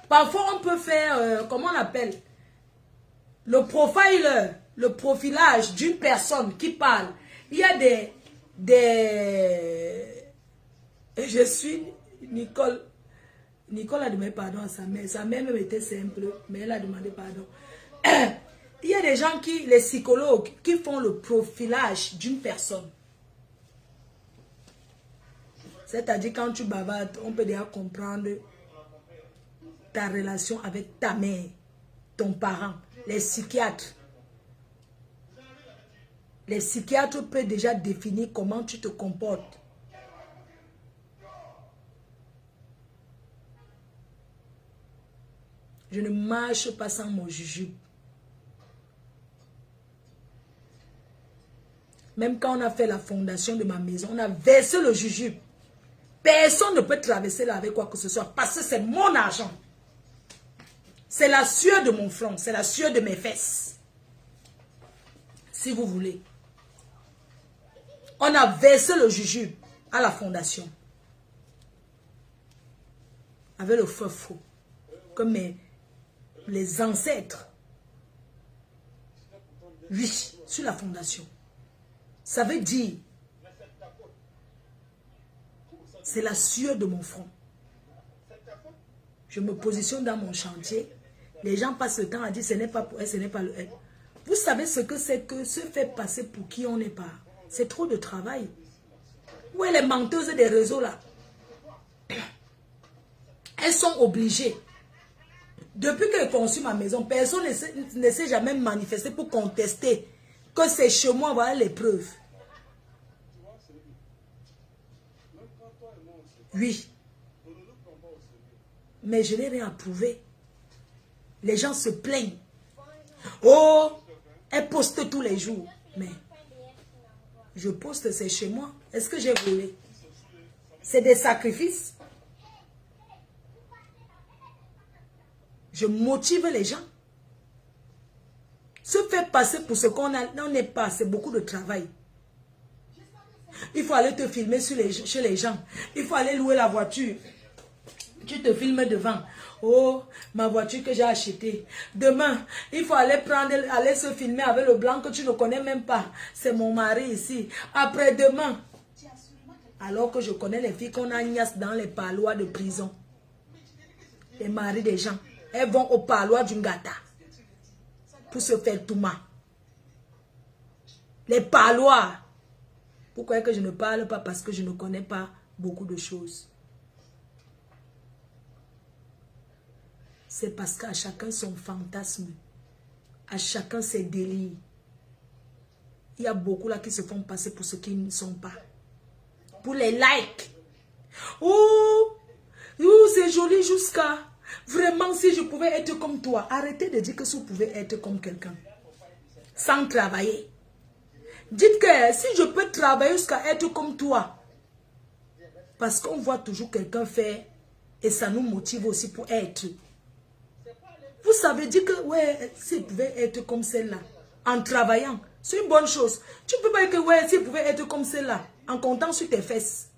Parfois, on peut faire, comment on appelle, le profiler, le profilage d'une personne qui parle. Il y a je suis Nicole. Nicole a demandé pardon à sa mère. Sa mère même était simple, mais elle a demandé pardon. Il y a des gens les psychologues, qui font le profilage d'une personne. C'est-à-dire quand tu bavardes, on peut déjà comprendre ta relation avec ta mère, ton parent, les psychiatres. Les psychiatres peuvent déjà définir comment tu te comportes. Je ne marche pas sans mon jujube. Même quand on a fait la fondation de ma maison, on a versé le jujube. Personne ne peut traverser là avec quoi que ce soit parce que c'est mon argent. C'est la sueur de mon front, c'est la sueur de mes fesses. Si vous voulez. On a versé le jujube à la fondation. Avec le feu faux. Comme les ancêtres. Oui, sur la fondation. Ça veut dire, c'est la sueur de mon front. Je me positionne dans mon chantier. Les gens passent le temps à dire, ce n'est pas pour elle, ce n'est pas le elle. Vous savez ce que c'est que se faire passer pour qui on n'est pas. C'est trop de travail. Où est les menteuses des réseaux là? Elles sont obligées. Depuis que j'ai conçu ma maison, personne ne s'est jamais manifesté pour contester que c'est chez moi, voilà les preuves. Oui. Mais je n'ai rien à prouver. Les gens se plaignent. Oh, elle poste tous les jours. Mais je poste, c'est chez moi. Est-ce que j'ai volé? C'est des sacrifices. Je motive les gens. Se faire passer pour ce qu'on n'est pas, c'est beaucoup de travail. Il faut aller te filmer chez les gens. Il faut aller louer la voiture. Tu te filmes devant. Oh, ma voiture que j'ai achetée. Demain, il faut aller se filmer avec le blanc que tu ne connais même pas. C'est mon mari ici. Après-demain. Alors que je connais les filles qu'on agnasse dans les parloirs de prison. Les maris des gens. Elles vont au parloir d'une gata. Pour se faire touma. Les parloirs. Pourquoi que je ne parle pas? Parce que je ne connais pas beaucoup de choses. C'est parce qu'à chacun son fantasme. À chacun ses délires. Il y a beaucoup là qui se font passer pour ce qu'ils ne sont pas. Pour les likes. Oh, c'est joli jusqu'à... Vraiment, si je pouvais être comme toi. Arrêtez de dire que si vous pouvez être comme quelqu'un. Sans travailler. Dites que si je peux travailler jusqu'à être comme toi. Parce qu'on voit toujours quelqu'un faire. Et ça nous motive aussi pour être. Vous savez dire que, ouais, s'il pouvait être comme celle-là. En travaillant. C'est une bonne chose. Tu peux pas dire que, ouais, s'il pouvait être comme celle-là. En comptant sur tes fesses.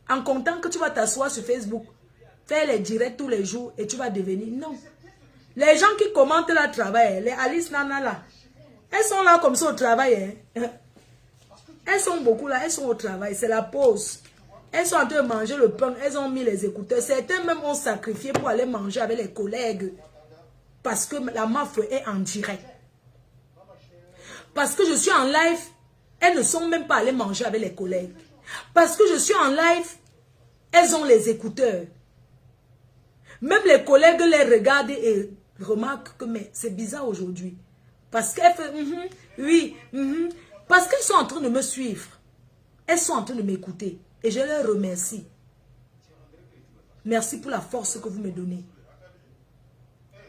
En comptant que tu vas t'asseoir sur Facebook. Faire les directs tous les jours et tu vas devenir... Non. Les gens qui commentent le travail, les Alice Nana là, elles sont là comme ça au travail. Hein. Elles sont beaucoup là, elles sont au travail. C'est la pause. Elles sont en train de manger le pain, elles ont mis les écouteurs. Certains même ont sacrifié pour aller manger avec les collègues. Parce que la mafia est en direct. Parce que je suis en live, elles ne sont même pas allées manger avec les collègues. Parce que je suis en live, elles ont les écouteurs. Même les collègues les regardent et remarquent que c'est bizarre aujourd'hui. Parce qu'elle fait, oui, Parce qu'elles sont en train de me suivre. Elles sont en train de m'écouter. Et je les remercie. Merci pour la force que vous me donnez.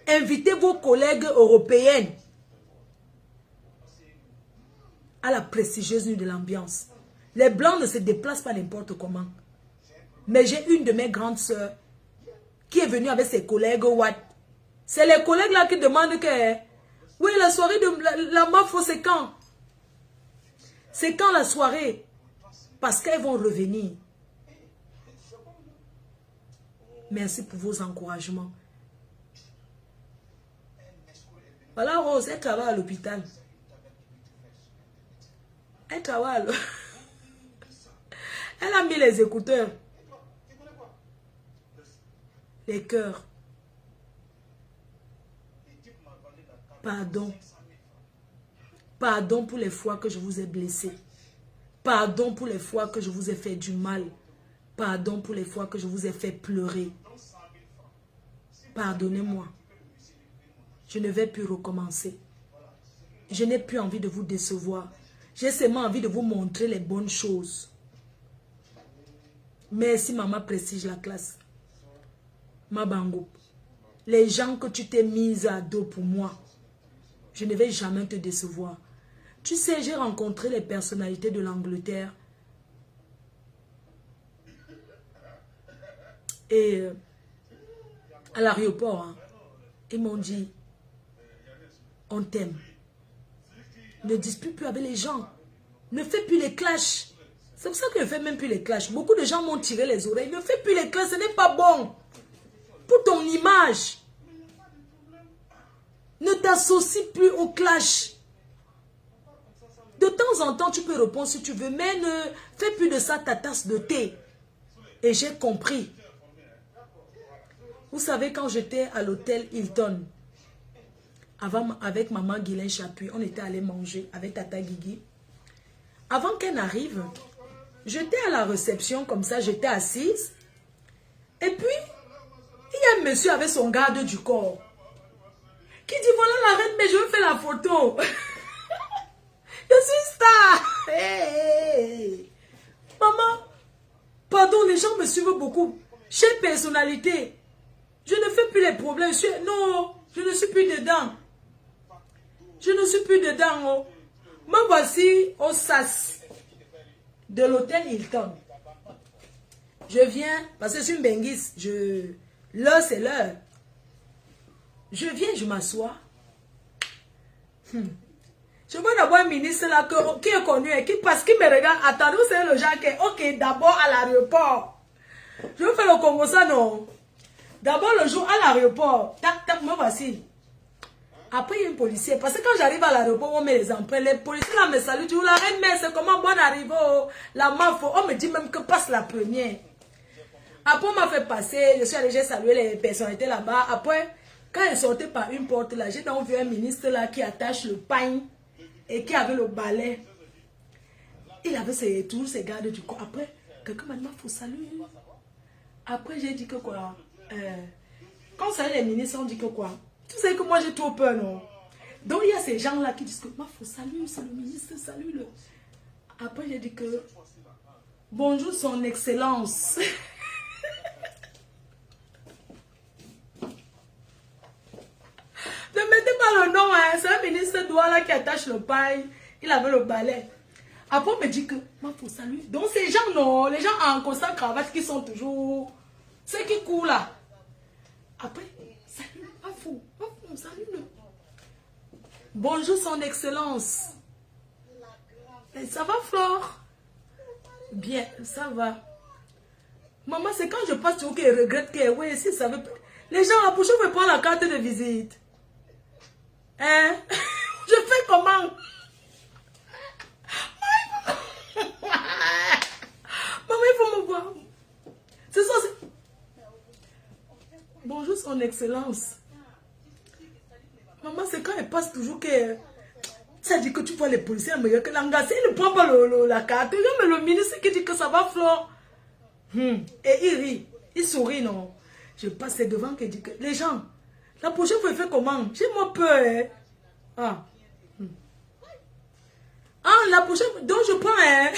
Invitez vos collègues européennes à la prestigieuse nuit de l'ambiance. Les blancs ne se déplacent pas n'importe comment. Mais j'ai une de mes grandes sœurs qui est venue avec ses collègues Watt. C'est les collègues là qui demandent que... Oui, la soirée de la MAFO, c'est quand? C'est quand la soirée? Parce qu'elles vont revenir. Merci pour vos encouragements. Voilà, Rose, elle travaille à l'hôpital. Elle travaille. Elle a mis les écouteurs. Les cœurs. Pardon. Pardon pour les fois que je vous ai blessé. Pardon pour les fois que je vous ai fait du mal. Pardon pour les fois que je vous ai fait pleurer. Pardonnez-moi. Je ne vais plus recommencer. Je n'ai plus envie de vous décevoir. J'ai seulement envie de vous montrer les bonnes choses. Merci, maman prestige la classe. Mabango. Les gens que tu t'es mis à dos pour moi, je ne vais jamais te décevoir. Tu sais, j'ai rencontré les personnalités de l'Angleterre. Et à l'aéroport, hein, ils m'ont dit, on t'aime. Ne dispute plus avec les gens. Ne fais plus les clashs. C'est pour ça que je ne fais même plus les clashs. Beaucoup de gens m'ont tiré les oreilles. Ne fais plus les clashs, ce n'est pas bon. Pour ton image. Ne t'associe plus au clash. De temps en temps, tu peux répondre si tu veux, mais ne fais plus de ça ta tasse de thé. Et j'ai compris. Vous savez, quand j'étais à l'hôtel Hilton, avec maman Guylaine Chapuis, on était allé manger avec Tata Guigui. Avant qu'elle n'arrive, j'étais à la réception comme ça, j'étais assise. Et puis, il y a un monsieur avec son garde du corps qui dit, voilà la reine, mais je veux faire la photo. Je suis star. Hey. Maman, pardon, les gens me suivent beaucoup. J'ai personnalité. Je ne fais plus les problèmes. Non, je ne suis plus dedans. Je ne suis plus dedans. Oh. Me voici au SAS de l'hôtel Hilton. Je viens, parce que je suis une benguise. L'heure, c'est l'heure. Je viens, je m'assois. Je vois d'abord un ministre là qui est connu et qui passe, qui me regarde. Attendez, c'est le genre qui est ok, d'abord à l'aéroport. Je veux faire le Congo, ça non. D'abord le jour à l'aéroport. Tac, tac, me voici. Après, il y a un policier. Parce que quand j'arrive à l'aéroport, on met les empreintes. Les policiers là me saluent. Tu dis, la reine mère, c'est comment bonne arrivée oh, la MAFO. On me dit même que passe la première. Après, on m'a fait passer. Je suis allée, j'ai salué les personnalités là-bas. Après, quand elle sortait par une porte là, j'ai donc vu un ministre là qui attache le pain et qui avait le balai. Il avait toujours ses gardes du corps. Après, quelqu'un m'a dit, il faut saluer. Après, j'ai dit que quoi quand ça les ministres, on dit que quoi. Tu sais que moi j'ai trop peur, non? Donc il y a ces gens-là qui disent que il faut saluer, c'est le ministre, salue-le. Après, j'ai dit que bonjour son excellence. Ne mettez pas le nom, hein. C'est un ministre Douala qui attache le paille. Il avait le balai. Après, on me dit que il faut saluer. Donc ces gens, non, les gens en constant cravate qui sont toujours ceux qui courent là. Après, salut, salut-le. Bonjour son excellence. Et ça va, Flore? Bien, ça va. Maman, c'est quand je passe, tu vois qu'elle regrette que, oui, si ça veut... Les gens, là, pour je veux prendre la carte de visite. Hein? Je fais comment? Maman, il faut me voir. C'est ça, c'est... Bonjour son excellence. Maman, c'est quand elle passe toujours que... Ça dit que tu vois les policiers, mais que l'engagé, il ne prend pas la carte. Il y a le ministre qui dit que ça va, Flore. Et il rit. Il sourit, non. Je passe devant qui dit que... Les gens, la prochaine fois, il fait comment? J'ai moins peur. Hein? Ah. En la prochaine... Donc, je prends un...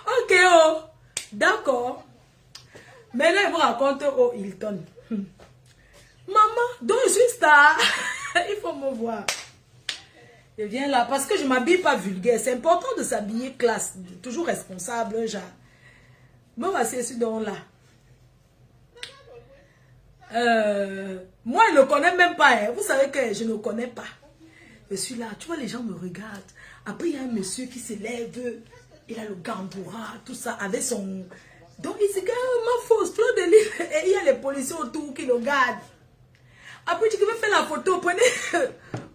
Ok, oh. D'accord. Maintenant, il vous raconte au Hilton. Maman, donc je suis star. Il faut me voir. Je viens là parce que je ne m'habille pas vulgaire. C'est important de s'habiller classe. Toujours responsable, genre. Me voici, je suis donc là. Moi, il ne connaît même pas. Hein. Vous savez que je ne connais pas. Je suis là. Tu vois, les gens me regardent. Après, il y a un monsieur qui s'élève. Il a le gamboura, tout ça, avec son... Donc, il se dit, ma fausse, fleur de lys. Et il y a les policiers autour qui le regardent. Après, tu veux faire la photo.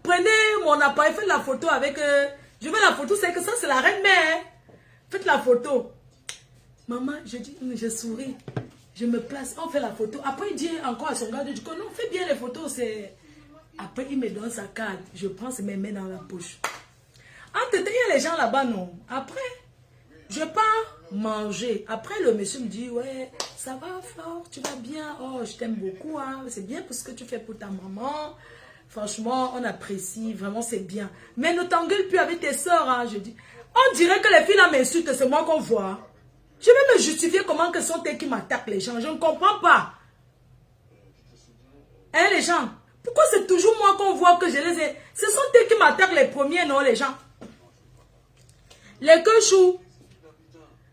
Prenez mon appareil, faites la photo avec... je veux la photo, c'est que ça, c'est la reine-mère. Faites la photo. Maman, je dis, je souris. Je me place, on fait la photo. Après, il dit encore à son gars, je dis, non, fais bien les photos. Après, il me donne sa carte. Je prends ses mains dans la poche. Entre-temps, il y a les gens là-bas, non. Après, je pars manger. Après, le monsieur me dit, ouais, ça va, Flore, tu vas bien. Oh, je t'aime beaucoup. Hein. C'est bien pour ce que tu fais pour ta maman. Franchement, on apprécie. Vraiment, c'est bien. Mais ne t'engueule plus avec tes soeurs. Hein, je dis. On dirait que les filles là m'insultent. C'est moi qu'on voit. Je vais me justifier comment que sont elles qui m'attaquent les gens. Je ne comprends pas. Hein, les gens? Pourquoi c'est toujours moi qu'on voit que je les ai... Ce sont elles qui m'attaquent les premiers, non, les gens? Les queuchous.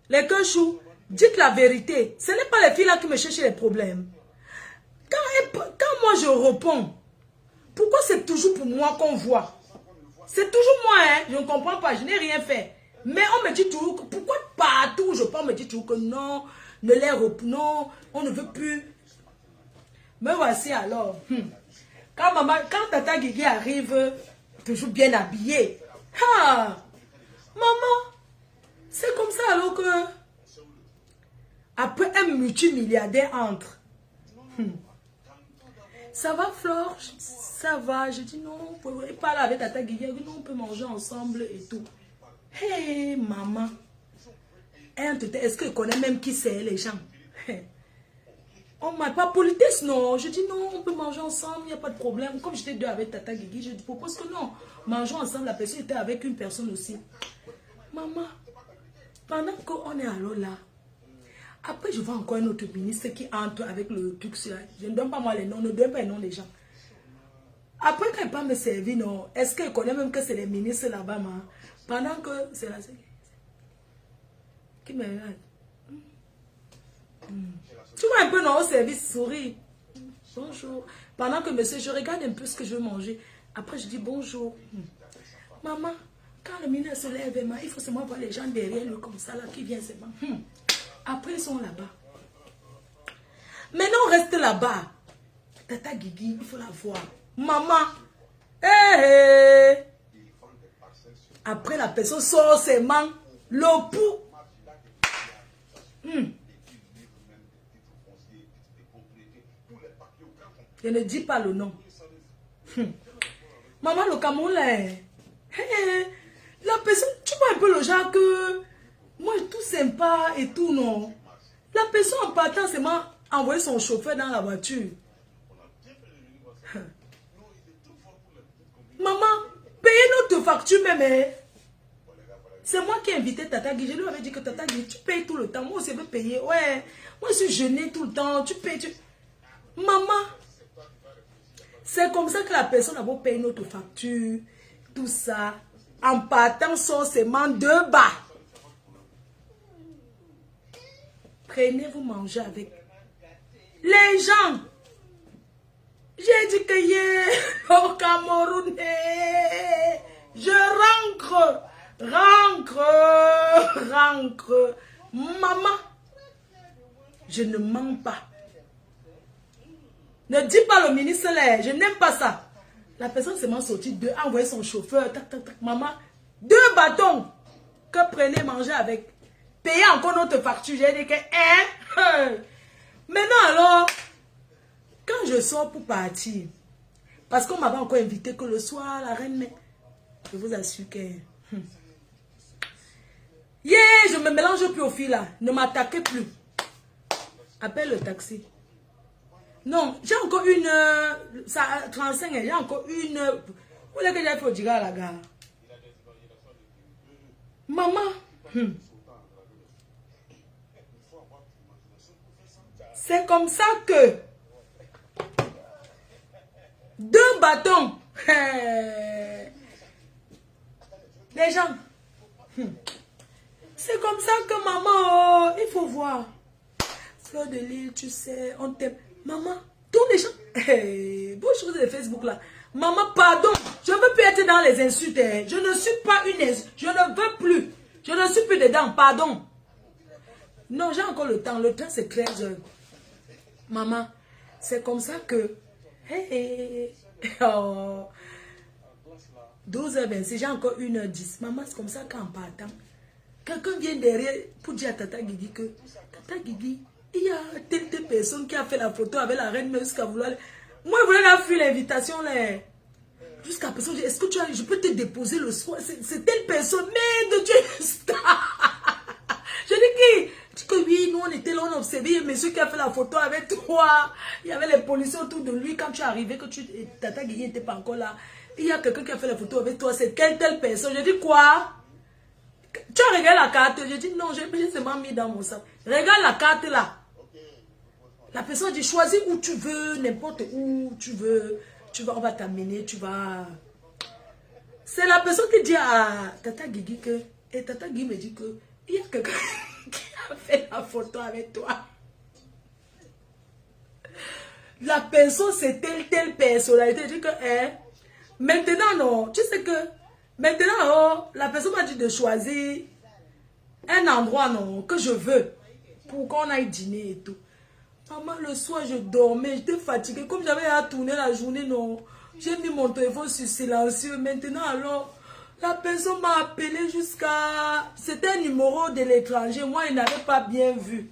Les queuchous. Dites la vérité. Ce n'est pas les filles là qui me cherchent les problèmes. Quand moi je réponds, pourquoi c'est toujours pour moi qu'on voit? C'est toujours moi, hein? Je ne comprends pas. Je n'ai rien fait. Mais on me dit toujours, pourquoi partout je parle, on me dit toujours que non, ne les non, on ne veut plus. Me voici alors. Quand Tata Guigui arrive, toujours bien habillée. Ah, maman, c'est comme ça alors que... Après un multimilliardaire entre. Ça va, Flore? Ça va. Je dis non, vous pouvez parler avec Tata Guigui. Non, on peut manger ensemble et tout. Hey, maman. Est-ce qu'elle connaît même qui c'est, les gens? On m'a pas politesse, non. Je dis non, on peut manger ensemble, il n'y a pas de problème. Comme j'étais deux avec Tata Guigui, je propose que non. Mangeons ensemble, la personne était avec une personne aussi. Maman, pendant qu'on est alors là, après je vois encore un autre ministre qui entre avec le truc sur là. Je ne donne pas moi les noms, ne donne pas les noms des gens. Après, quand elle pas me servir, non, est-ce qu'elle connaît même que c'est les ministres là-bas, ma? Pendant que c'est la qui me regarde. Tu vois un peu non au service, souris. Bonjour. Pendant que monsieur, je regarde un peu ce que je veux manger. Après, je dis bonjour. Maman, quand le ministre se lève, il faut seulement voir les gens derrière lui comme ça, là, qui viennent seulement. Après, ils sont là-bas. Maintenant, on reste là-bas. Tata Guigui, il faut la voir. Maman. Hey. Après, la personne sort ses mains, le pouls. Je ne dis pas le nom. Maman, le Cameroun, là, la personne, tu vois un peu le genre que, moi, tout sympa et tout, non. La personne en partant, c'est m'a envoyé son chauffeur dans la voiture. Maman, payez notre facture même. C'est moi qui ai invité Tata Guy. Je lui avais dit que Tata Guy, tu payes tout le temps. Moi aussi, je veux payer. Ouais, moi, je suis gênée tout le temps. Tu payes. Maman, c'est comme ça que la personne a beau payer notre facture. Tout ça. En partant forcément de bas. Prenez, vous mangez avec. Les gens. J'ai dit que au Cameroun, je rentre. Maman, je ne mens pas. Ne dis pas le ministre là, je n'aime pas ça. La personne s'est sortie de envoyer son chauffeur, tac, tac, tac, maman, 2 bâtons que prenez manger avec. Payez encore notre facture. J'ai dit que, maintenant alors, quand je sors pour partir, parce qu'on m'avait encore invité que le soir, la reine, mais je vous assure que... je me mélange plus aux filles là. Ne m'attaquez plus. Appelle le taxi. Non, j'ai encore une... ça 35, j'ai encore voulez que j'aille faire du à la gare? Maman. C'est comme ça que 2 bâtons. Les gens. C'est comme ça que maman, il faut voir. Fleur de Lille, tu sais, on t'aime. Maman, tous les gens. Bonne chose de Facebook là. Maman, pardon, je ne veux plus être dans les insultes. Je ne suis pas une insulte. Je ne veux plus. Je ne suis plus dedans, pardon. Non, j'ai encore le temps. Le temps, c'est 13 heures. Maman, c'est comme ça que... Oh. 12h26, j'ai encore 1h10. Maman, c'est comme ça qu'en partant, quelqu'un vient derrière pour dire à Tata Guigui que Tata Guigui, il y a telle personne qui a fait la photo avec la reine, mais jusqu'à vouloir... Moi, je voulais la fuir l'invitation là. Jusqu'à personne, est-ce que je peux te déposer le soir? C'est telle personne, mais de Dieu, je dis qui? Je dis que oui, nous on était là, on observait le monsieur qui a fait la photo avec toi. Il y avait les policiers autour de lui. Quand tu es arrivé, que Tata Guigui n'était pas encore là. Il y a quelqu'un qui a fait la photo avec toi. C'est telle personne. Je dis quoi? Tu as regardé la carte? Je dis non, j'ai seulement mis dans mon sac. Regarde la carte là. La personne dit choisis où tu veux, n'importe où tu veux. On va t'amener, tu vas. C'est la personne qui dit à Tata Guigui que. Et Tata Guigui me dit que il y a quelqu'un qui a fait la photo avec toi. La personne, c'est telle personnalité. Je dis que, maintenant, non. Tu sais que, maintenant, la personne m'a dit de choisir un endroit, non, que je veux. Pour qu'on aille dîner et tout. Maman, le soir, je dormais, j'étais fatiguée. Comme j'avais à tourner la journée, non. J'ai mis mon téléphone sur silencieux. Maintenant, alors, la personne m'a appelé jusqu'à... C'était un numéro de l'étranger. Moi, il n'avait pas bien vu.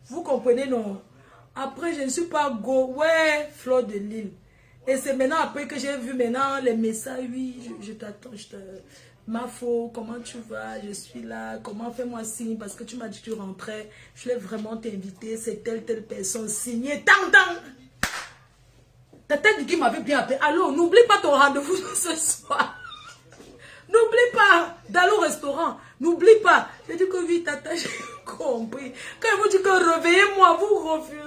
Vous comprenez, non? Après, je ne suis pas go. Ouais, Fleur de Lille. Et c'est maintenant, après que j'ai vu maintenant les messages. Oui, je t'attends. Ma faux, comment tu vas? Je suis là. Comment fais-moi signe? Parce que tu m'as dit que tu rentrais. Je voulais vraiment t'inviter. C'est telle personne signée. Tang. Tata Guigui m'avait bien appelé. Allô, n'oublie pas ton rendez-vous ce soir. N'oublie pas d'aller au restaurant. N'oublie pas. J'ai dit que oui, Tata, j'ai compris. Quand il vous dit que réveillez-moi, vous refusez.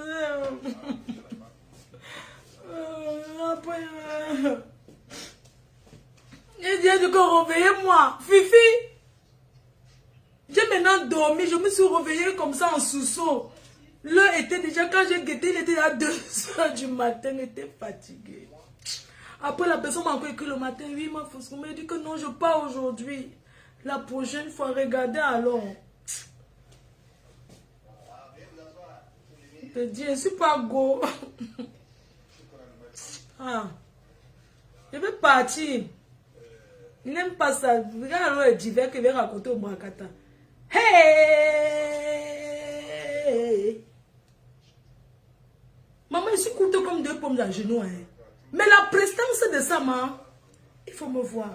Après... J'ai dit que réveillez-moi. Fifi. J'ai maintenant dormi. Je me suis réveillée comme ça en sous-sol. L'heure était déjà, quand j'ai guetté, il était à 2h du matin. J'étais fatiguée. Après, la personne m'a encore écrit le matin. Oui, ma fausse. Elle m'a dit que non, je pars aujourd'hui. La prochaine fois, regardez alors. Je te dis, je ne suis pas go. Ah. Je vais partir. Il n'aime pas ça. Regarde alors le divers qu'il va raconter au Brakata. Hey! Maman, je suis courte comme 2 pommes à genoux. Hein. Mais la prestance de ça, maman, il faut me voir.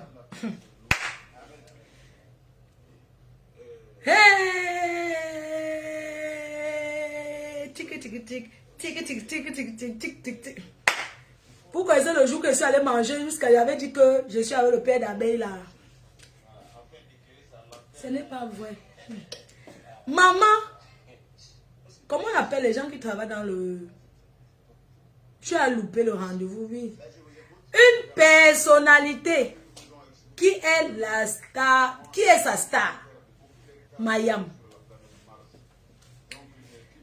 Hey! Tic, tic, tic, tic, tic, tic, tic, tic, tic, tic, tic. Vous connaissez le jour que je suis allée manger jusqu'à... J'avais dit que je suis avec le père d'abeille là. Ce n'est pas vrai. Maman, comment on appelle les gens qui travaillent dans le... Tu as loupé le rendez-vous, oui. Une personnalité qui est la star, qui est sa star. Mayam.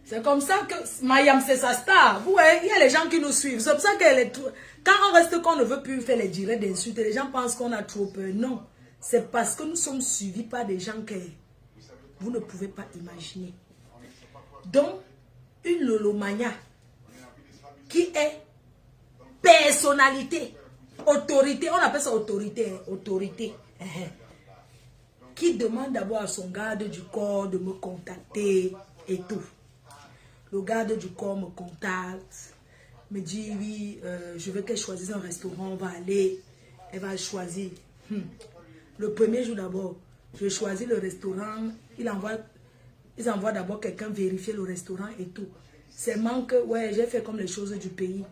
C'est comme ça que Mayam, c'est sa star. Vous voyez, il y a les gens qui nous suivent. C'est pour ça que quand on reste qu'on ne veut plus faire les directs d'insultes, les gens pensent qu'on a trop peur. Non, c'est parce que nous sommes suivis par des gens que vous ne pouvez pas imaginer. Donc, une Lolomania qui est personnalité, autorité, on appelle ça autorité, autorité, qui demande d'abord à son garde du corps de me contacter et tout. Le garde du corps me contacte, me dit oui, je veux qu'elle choisisse un restaurant, on va aller, elle va choisir. Le premier jour d'abord, je choisis le restaurant, ils envoient d'abord quelqu'un vérifier le restaurant et tout. C'est manque, ouais, j'ai fait comme les choses du pays.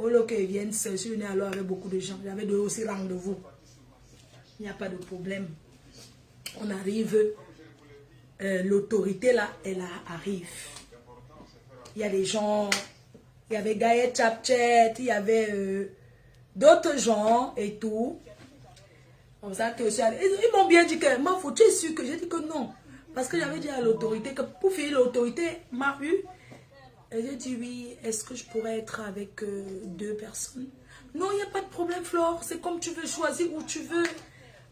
Au lieu qu'ils viennent seuls, je venais alors avec beaucoup de gens. J'avais aussi rendez-vous. Il n'y a pas de problème. On arrive. L'autorité là, elle arrive. Il y a des gens. Il y avait Gaël Chapchet, il y avait d'autres gens et tout. Comme ça que ils m'ont bien dit que, ma faute, tu es sûr que j'ai dit que non. Parce que j'avais dit à l'autorité que pour finir, l'autorité m'a eu. Et j'ai dit oui, est-ce que je pourrais être avec 2 personnes? Non, il n'y a pas de problème, Flore. C'est comme tu veux choisir où tu veux.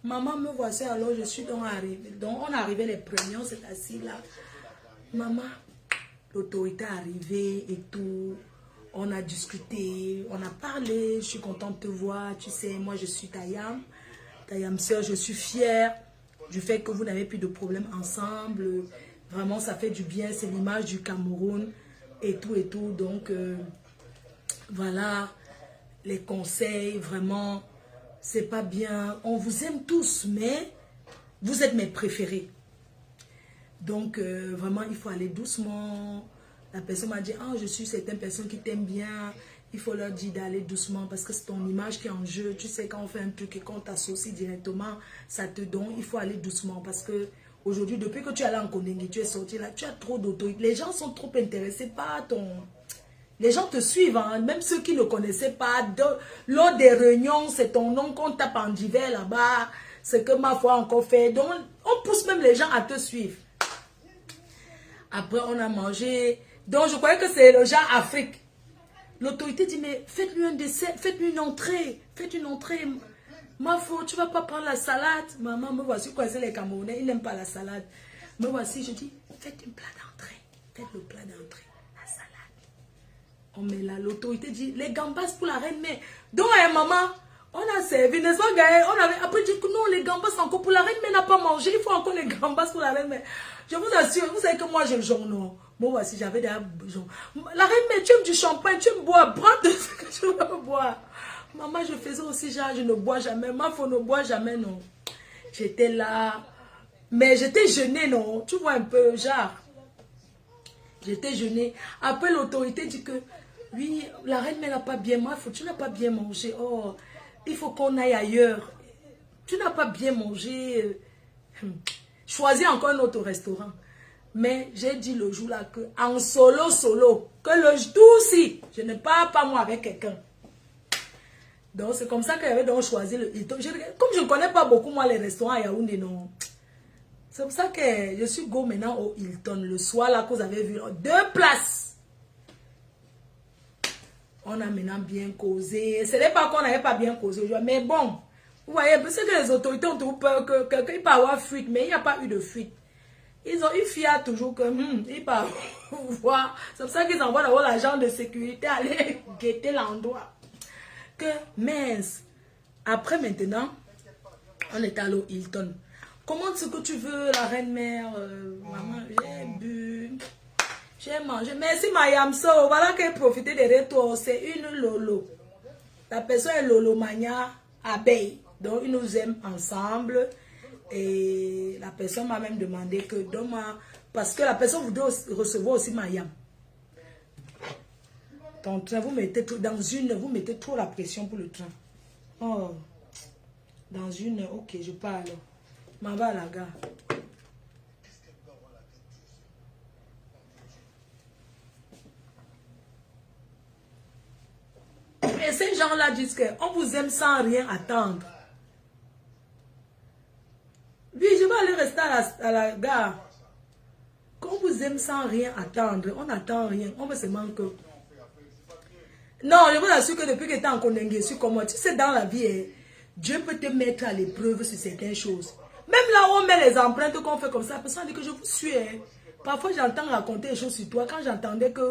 Maman me voici, alors je suis donc arrivée. Donc on est arrivé les premiers, on s'est assis là. Maman, l'autorité est arrivée et tout. On a discuté, on a parlé. Je suis contente de te voir. Tu sais, moi je suis Tayam. Tayam sœur, je suis fière du fait que vous n'avez plus de problème ensemble. Vraiment, ça fait du bien. C'est l'image du Cameroun et tout et tout. Donc, voilà, les conseils, vraiment, c'est pas bien. On vous aime tous, mais vous êtes mes préférés. Donc, vraiment, il faut aller doucement. La personne m'a dit, ah, je suis certaines personnes qui t'aiment bien. Il faut leur dire d'aller doucement parce que c'est ton image qui est en jeu. Tu sais, quand on fait un truc et qu'on t'associe directement, ça te donne. Il faut aller doucement parce que aujourd'hui, depuis que tu es allé en Kondengi, tu es sorti là, tu as trop d'autorité. Les gens sont trop intéressés par ton... Les gens te suivent, hein, même ceux qui ne connaissaient pas. Lors des réunions, c'est ton nom qu'on tape en divers là-bas. C'est que ma foi encore fait. Donc, on pousse même les gens à te suivre. Après, on a mangé. Donc, je croyais que c'est le genre Afrique. L'autorité dit, mais faites-lui un dessert, faites-lui une entrée. Faites une entrée. Ma foi, tu ne vas pas prendre la salade. Maman, me voici coincé les Camerounais, ils n'aiment pas la salade. Me voici, je dis, faites un plat d'entrée. Faites le plat d'entrée. La salade. On met là, l'autorité dit, les gambas pour la reine mère. Donc, maman, on a servi, n'est-ce pas, Gaël? On avait après dit que non, les gambas c'est encore pour la reine mère n'a pas mangé. Il faut encore les gambas pour la reine mère. Je vous assure, vous savez que moi j'ai le jaune, non? Moi voici, j'avais des jaune. La reine mère, tu aimes du champagne, tu aimes boire, prends de ce que tu veux boire. Maman, je faisais aussi genre, je ne bois jamais. Ma fille ne boit jamais, non. J'étais là. Mais j'étais jeûnée, non. Tu vois un peu, genre. J'étais jeûnée. Après, l'autorité dit que, oui, la reine mère n'a pas bien mangé. Tu n'as pas bien mangé. Oh, il faut qu'on aille ailleurs. Tu n'as pas bien mangé. Choisis encore un autre restaurant. Mais j'ai dit le jour là que, en solo, que le jour ci, je ne pars pas moi avec quelqu'un. Donc, c'est comme ça que j'avais donc choisi le Hilton. Comme je ne connais pas beaucoup, moi, les restaurants à Yaoundé, non. C'est pour ça que je suis go maintenant au Hilton. Le soir, là, que vous avez vu, 2 places. On a maintenant bien causé. Ce n'est pas qu'on n'avait pas bien causé aujourd'hui. Mais bon, vous voyez, c'est que les autorités ont toujours peur que quelqu'un peut avoir fuite. Mais il n'y a pas eu de fuite. Ils fiaient toujours que, ils peuvent voir. C'est pour ça qu'ils envoient d'abord l'agent de sécurité aller guetter l'endroit. Que mince. Après maintenant, on est allé au Hilton. Commande ce que tu veux, la reine mère. Maman, j'ai bu. J'ai mangé. Merci Mayam So. Voilà qu'elle profite des retours. C'est une Lolo. La personne est Lolo Mania Abeille. Donc ils nous aiment ensemble. Et la personne m'a même demandé que parce que la personne voudrait recevoir aussi Mayam. Ton train, vous mettez vous mettez trop la pression pour le train. Oh, dans une heure, ok, je pars alors. M'en va à la gare. Et ces gens-là disent qu'on vous aime sans rien attendre. Oui, je vais aller rester à la gare. Qu'on vous aime sans rien attendre, on n'attend rien, on veut seulement que... Non, je vous assure que depuis que tu es en Kondengi, je suis comme moi. Tu sais, dans la vie, Dieu peut te mettre à l'épreuve sur certaines choses. Même là où on met les empreintes qu'on fait comme ça, la personne dit que je vous suis. Parfois, j'entends raconter des choses sur toi. Quand j'entendais que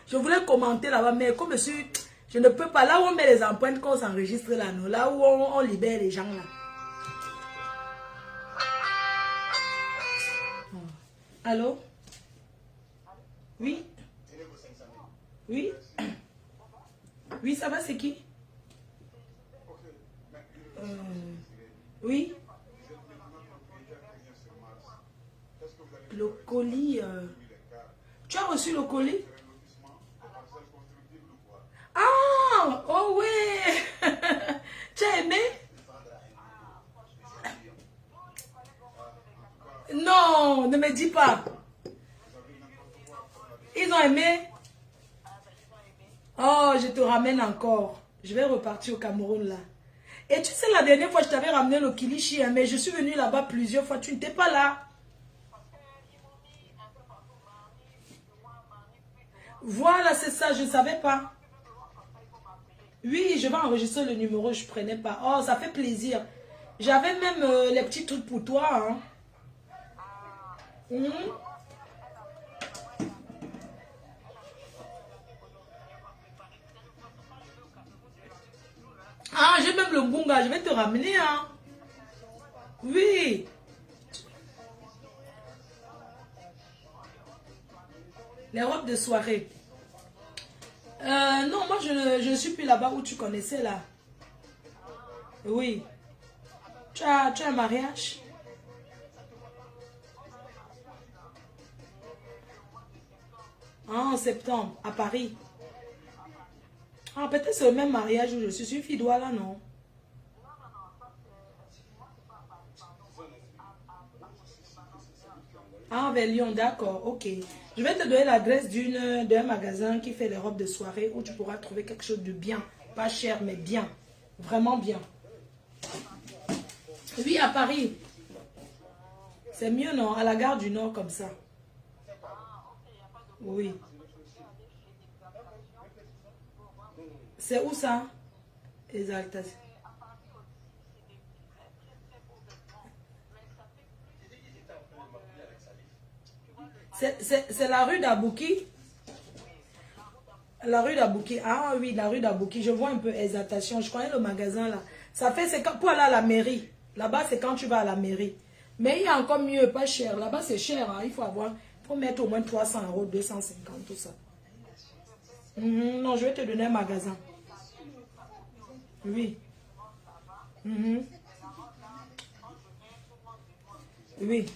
je voulais commenter là-bas, mais comme je ne peux pas. Là où on met les empreintes qu'on s'enregistre là, non, là où on libère les gens là. Allô? Oui? Oui? Oui, ça va, c'est qui? Oui? Le colis... Tu as reçu le colis? Ah, Tu as aimé? Non, ne me dis pas. Ils ont aimé? Oh, je te ramène encore. Je vais repartir au Cameroun là. Et tu sais, la dernière fois, je t'avais ramené le Kilichi, hein, mais je suis venue là-bas plusieurs fois. Tu n'étais pas là. Voilà, c'est ça, je ne savais pas. Oui, je vais enregistrer le numéro, je ne prenais pas. Oh, ça fait plaisir. J'avais même les petits trucs pour toi. Hein. Mhm. Ah, j'ai même le bunga, je vais te ramener. Hein. Oui. Les robes de soirée. Non, moi je ne suis plus là-bas où tu connaissais là. Oui. Tu as un mariage? Ah, en septembre, à Paris. Ah, peut-être c'est le même mariage où je suis. Une fille doit là, non? Ah, vers Lyon, d'accord, ok. Je vais te donner l'adresse d'un magasin qui fait les robes de soirée où tu pourras trouver quelque chose de bien. Pas cher, mais bien. Vraiment bien. Oui, à Paris. C'est mieux, non? À la gare du Nord, comme ça. Oui. C'est où ça? Exaltation. C'est la rue d'Abouki? La rue d'Abouki. Ah oui, la rue d'Abouki. Je vois un peu Exaltation. Je connais le magasin là. Ça fait, c'est pour aller à la mairie. Là-bas, c'est quand tu vas à la mairie. Mais il y a encore mieux, pas cher. Là-bas, c'est cher. Hein. Il faut mettre au moins 300 €, 250, tout ça. Non, je vais te donner un magasin. Oui. Oui.